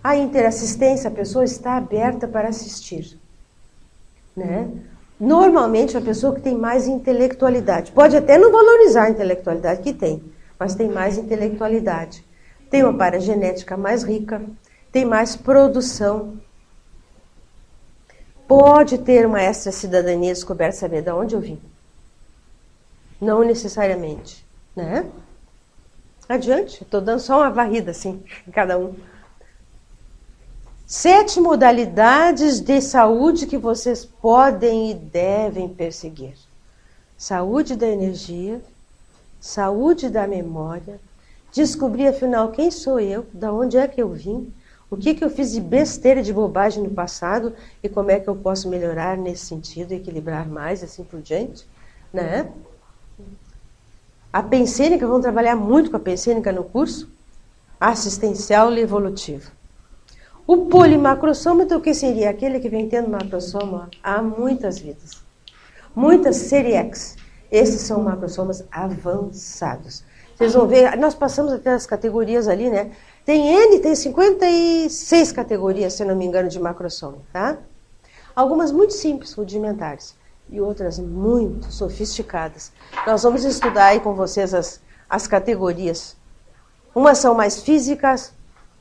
A interassistência, a pessoa está aberta para assistir. Né? Normalmente a pessoa que tem mais intelectualidade, pode até não valorizar a intelectualidade que tem, mas tem mais intelectualidade. Tem uma paragenética mais rica, tem mais produção. Pode ter uma extra cidadania descoberta, saber de onde eu vim. Não necessariamente, né? Adiante, estou dando só uma varrida assim, em cada um. 7 modalidades de saúde que vocês podem e devem perseguir. Saúde da energia, saúde da memória, descobrir afinal quem sou eu, da onde é que eu vim, o que eu fiz de besteira, de bobagem no passado e como é que eu posso melhorar nesse sentido, equilibrar mais, assim por diante, né? A pensênica, vamos trabalhar muito com a pensênica no curso, assistencial e evolutivo. O polimacrossômetro, o que seria? Aquele que vem tendo macrossoma há muitas vidas. Muitas série X. Esses são macrossomas avançados. Vocês vão ver, nós passamos até as categorias ali, né? Tem 56 categorias, se não me engano, de macrossoma, tá? Algumas muito simples, rudimentares, e outras muito sofisticadas. Nós vamos estudar aí com vocês as categorias. Umas são mais físicas,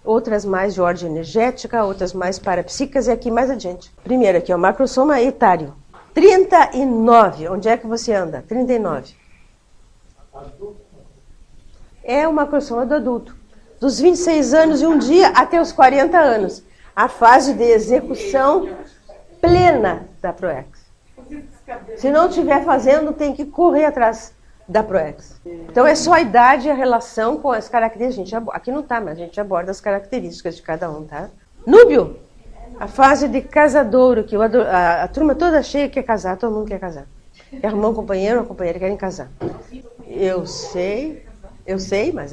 outras mais de ordem energética, outras mais parapsíquicas, e aqui mais adiante. Primeiro aqui, o macrossoma etário. 39, onde é que você anda? 39. É o macrossoma do adulto. Dos 26 anos e um dia até os 40 anos. A fase de execução plena da ProEx. Se não estiver fazendo, tem que correr atrás da ProEx. Então é só a idade e a relação com as características. Aqui não está, mas a gente aborda as características de cada um, tá? Núbio, a fase de casadouro, que a turma toda cheia quer casar, todo mundo quer casar. Quer arrumar um companheiro ou uma companheira, querem casar. Eu sei, mas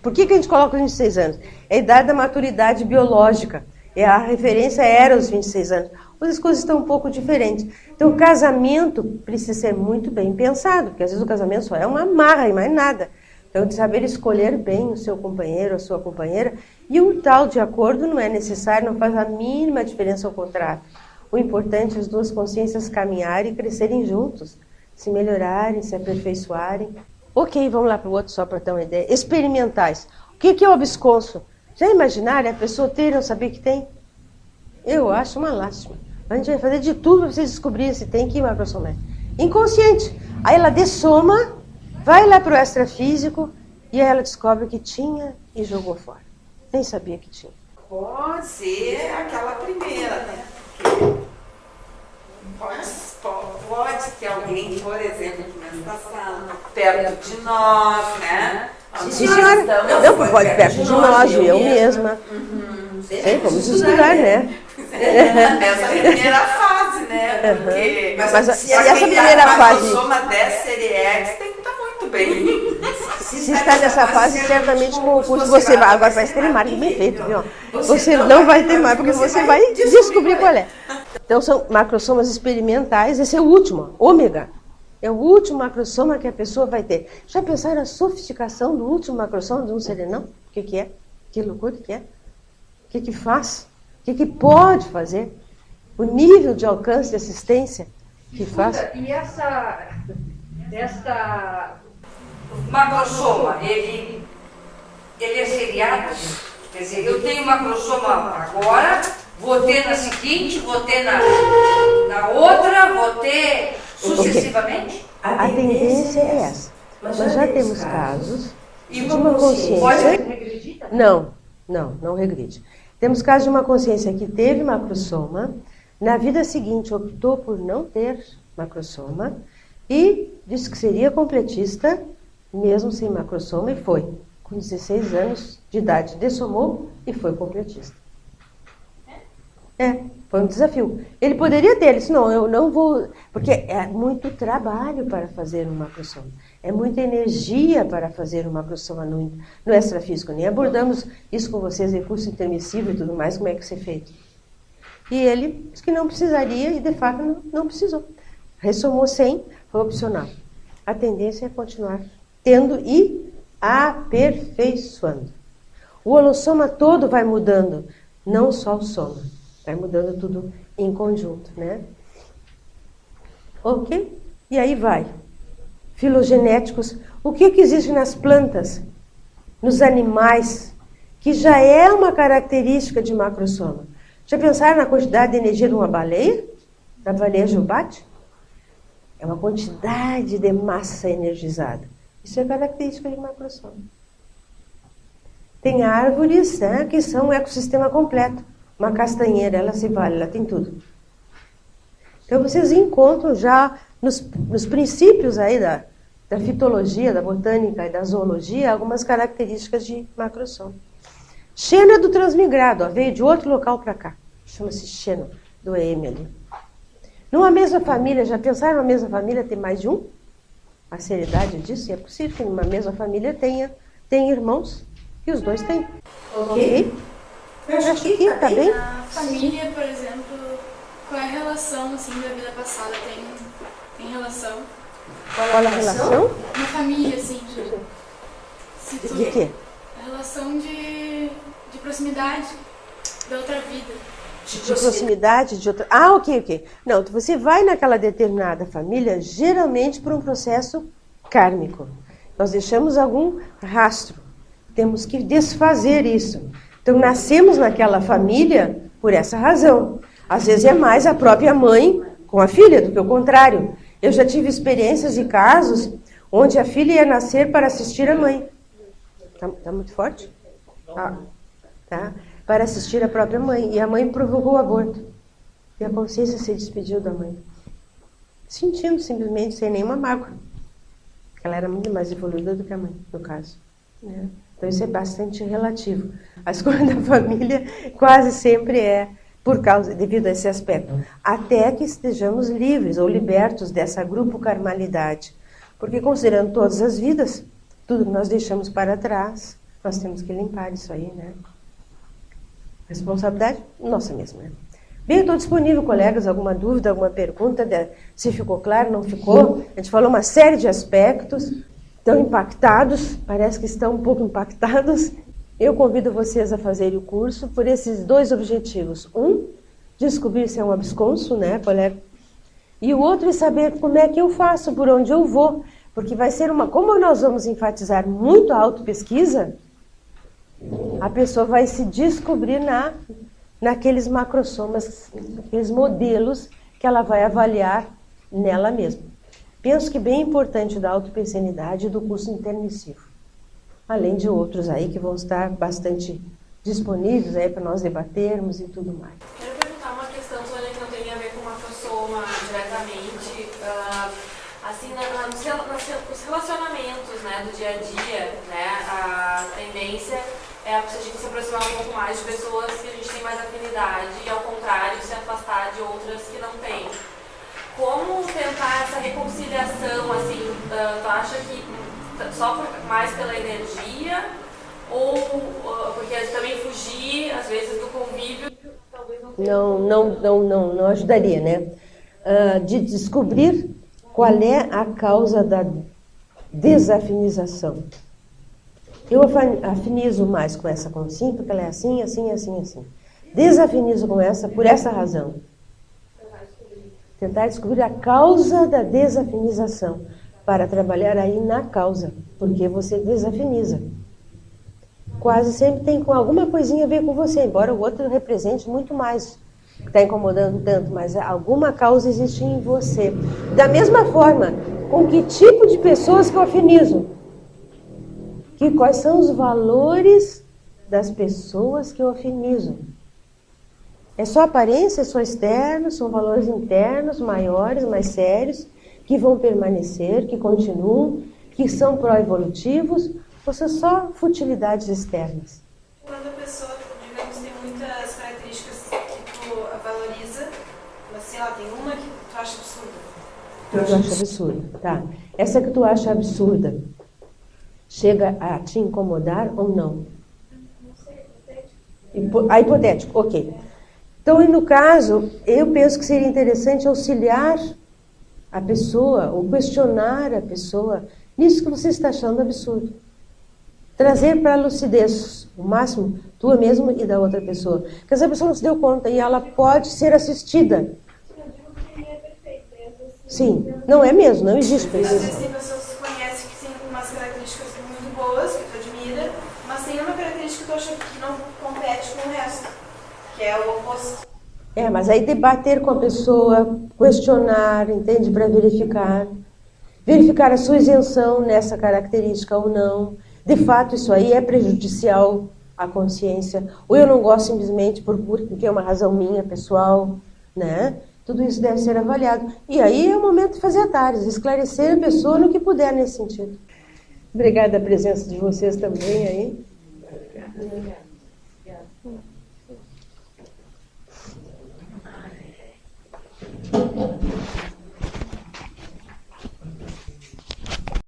por que a gente coloca os 26 anos? É a idade da maturidade biológica. A referência era os 26 anos. As coisas estão um pouco diferentes. Então, o casamento precisa ser muito bem pensado, porque às vezes o casamento só é uma amarra e mais nada. Então, de saber escolher bem o seu companheiro, a sua companheira, e um tal de acordo não é necessário, não faz a mínima diferença ao contrário. O importante é as duas consciências caminharem e crescerem juntos, se melhorarem, se aperfeiçoarem. Ok, vamos lá para o outro só para ter uma ideia. Experimentais. O que é o absconso? Já imaginaram a pessoa ter e não saber que tem? Eu acho uma lástima. A gente vai fazer de tudo para vocês descobrirem se tem que macrossoma é. Inconsciente. Aí ela dessoma, vai lá para o extrafísico e aí ela descobre que tinha e jogou fora. Nem sabia que tinha. Pode ser aquela primeira, né? Pode ter alguém, por exemplo, que está perto de nós, né? Sim, senhora. Não, pode perto de nós, eu mesma. Sei, vamos estudar, né? Nessa primeira fase, né? Porque, mas essa primeira fase. Soma 10 série X tem que estar muito bem. Se está nessa fase, certamente com o curso você vai. Agora vai ter marketing bem feito, viu? Você não vai ter mais, porque você vai descobrir qual é. Então são macrossomas experimentais, esse é o último, ômega. É o último macrossoma que a pessoa vai ter. Já pensaram a sofisticação do último macrossoma de um serenão? O que é? Que loucura que é? O que faz? O que pode fazer? O nível de alcance de assistência que faz? E essa macrossoma, ele é seriado? Quer dizer, eu tenho macrossoma agora, vou ter na seguinte, vou ter na outra, vou ter sucessivamente? A tendência é essa. Nós já temos casos de uma consciência... Não regride. Temos casos de uma consciência que teve macrossoma, na vida seguinte optou por não ter macrossoma e disse que seria completista, mesmo sem macrossoma, e foi. Com 16 anos de idade, dessomou e foi completista. Foi um desafio. Ele poderia ter, ele disse, não, eu não vou... Porque é muito trabalho para fazer um macrossoma. É muita energia para fazer um macrossoma no extrafísico. Nem abordamos isso com vocês, recurso intermissível e tudo mais, como é que isso é feito. E ele disse que não precisaria e, de fato, não precisou. Ressomou sem, foi opcional. A tendência é continuar tendo e aperfeiçoando. O holossoma todo vai mudando, não só o soma. Vai mudando tudo em conjunto, né? Ok? E aí vai. Filogenéticos. O que existe nas plantas, nos animais, que já é uma característica de macrossoma? Já pensaram na quantidade de energia de uma baleia? Da baleia jubarte? É uma quantidade de massa energizada. Isso é característica de macrossoma. Tem árvores, né, que são um ecossistema completo. Uma castanheira, ela se vale, ela tem tudo. Então vocês encontram já nos princípios aí da fitologia, da botânica e da zoologia, algumas características de macrossoma. Xeno é do transmigrado, ó, veio de outro local para cá. Chama-se xeno, do EM ali. Numa mesma família, já pensaram numa mesma família ter mais de um? A seriedade disso? É possível que numa mesma família tenha irmãos e os dois têm. Ok? Eu acho que tá bem. A família, por exemplo, qual é a relação assim, da vida passada? Tem relação? Qual a relação? Uma família, assim. De quê? A relação de proximidade da outra vida. De proximidade de outra... Ah, ok. Não, você vai naquela determinada família, geralmente por um processo kármico. Nós deixamos algum rastro. Temos que desfazer isso. Então, nascemos naquela família por essa razão. Às vezes é mais a própria mãe com a filha do que o contrário. Eu já tive experiências e casos onde a filha ia nascer para assistir a mãe. Tá muito forte? Ah, tá. Para assistir a própria mãe. E a mãe provocou o aborto. E a consciência se despediu da mãe. Sentindo simplesmente, sem nenhuma mágoa. Ela era muito mais evoluída do que a mãe, no caso. Né? Então isso é bastante relativo. A escolha da família quase sempre é devido a esse aspecto. Até que estejamos livres ou libertos dessa grupo karmalidade. Porque considerando todas as vidas, tudo que nós deixamos para trás, nós temos que limpar isso aí, né? Responsabilidade nossa mesma, né? Bem, eu estou disponível, colegas, alguma dúvida, alguma pergunta, se ficou claro, não ficou. A gente falou uma série de aspectos, estão impactados, parece que estão um pouco impactados. Eu convido vocês a fazerem o curso por esses dois objetivos. Um, descobrir se é um absconso, né, colega? E o outro é saber como é que eu faço, por onde eu vou. Porque vai ser como nós vamos enfatizar muito a autopesquisa, a pessoa vai se descobrir naqueles macrossomas, naqueles modelos que ela vai avaliar nela mesma. Penso que bem importante da autopensenidade e do curso intermissivo. Além de outros aí que vão estar bastante disponíveis aí para nós debatermos e tudo mais. Quero perguntar uma questão, Sônia, que não tem a ver com macrossoma diretamente. Assim, nos relacionamentos, né, do dia a dia, né, a tendência é a gente se aproximar um pouco mais de pessoas que a gente tem mais afinidade e, ao contrário, se afastar de outras que não tem. Como tentar essa reconciliação, assim, tu acha que só mais pela energia ou porque também fugir, às vezes, do convívio talvez não ajudaria, né? De descobrir qual é a causa da desafinização. Eu afinizo mais com essa consciência, porque ela é assim, assim, assim, assim. Desafinizo com essa por essa razão. Tentar descobrir a causa da desafinização, para trabalhar aí na causa, porque você desafiniza. Quase sempre tem com alguma coisinha a ver com você, embora o outro represente muito mais, que está incomodando tanto, mas alguma causa existe em você. Da mesma forma, com que tipo de pessoas que eu afinizo? Quais são os valores das pessoas que eu afinizo? É só aparência, é só externo, são valores internos, maiores, mais sérios, que vão permanecer, que continuam, que são pró-evolutivos, ou são só futilidades externas? Quando a pessoa, digamos, tem muitas características que tu valoriza, mas sei lá, tem uma que tu acha absurda. Tu acha absurda, tá. Essa que tu acha absurda, chega a te incomodar ou não? Não sei, hipotético. Hipotético, ok. Então, e no caso, eu penso que seria interessante auxiliar a pessoa, ou questionar a pessoa, nisso que você está achando absurdo. Trazer para a lucidez, o máximo, tua mesmo e da outra pessoa. Porque essa pessoa não se deu conta e ela pode ser assistida. Eu digo que é perfeito, e às vezes Sim, não é mesmo, não existe Às vezes perfeição. tem pessoas que conhecem que têm umas características muito boas, que tu admira, mas tem uma característica que tu acha que não compete com o resto, que é o oposto. Mas aí debater com a pessoa, questionar, entende? Para verificar. Verificar a sua isenção nessa característica ou não. De fato, isso aí é prejudicial à consciência. Ou eu não gosto simplesmente porque é uma razão minha, pessoal, né? Tudo isso deve ser avaliado. E aí é o momento de fazer atalhos, esclarecer a pessoa no que puder nesse sentido. Obrigada a presença de vocês também aí.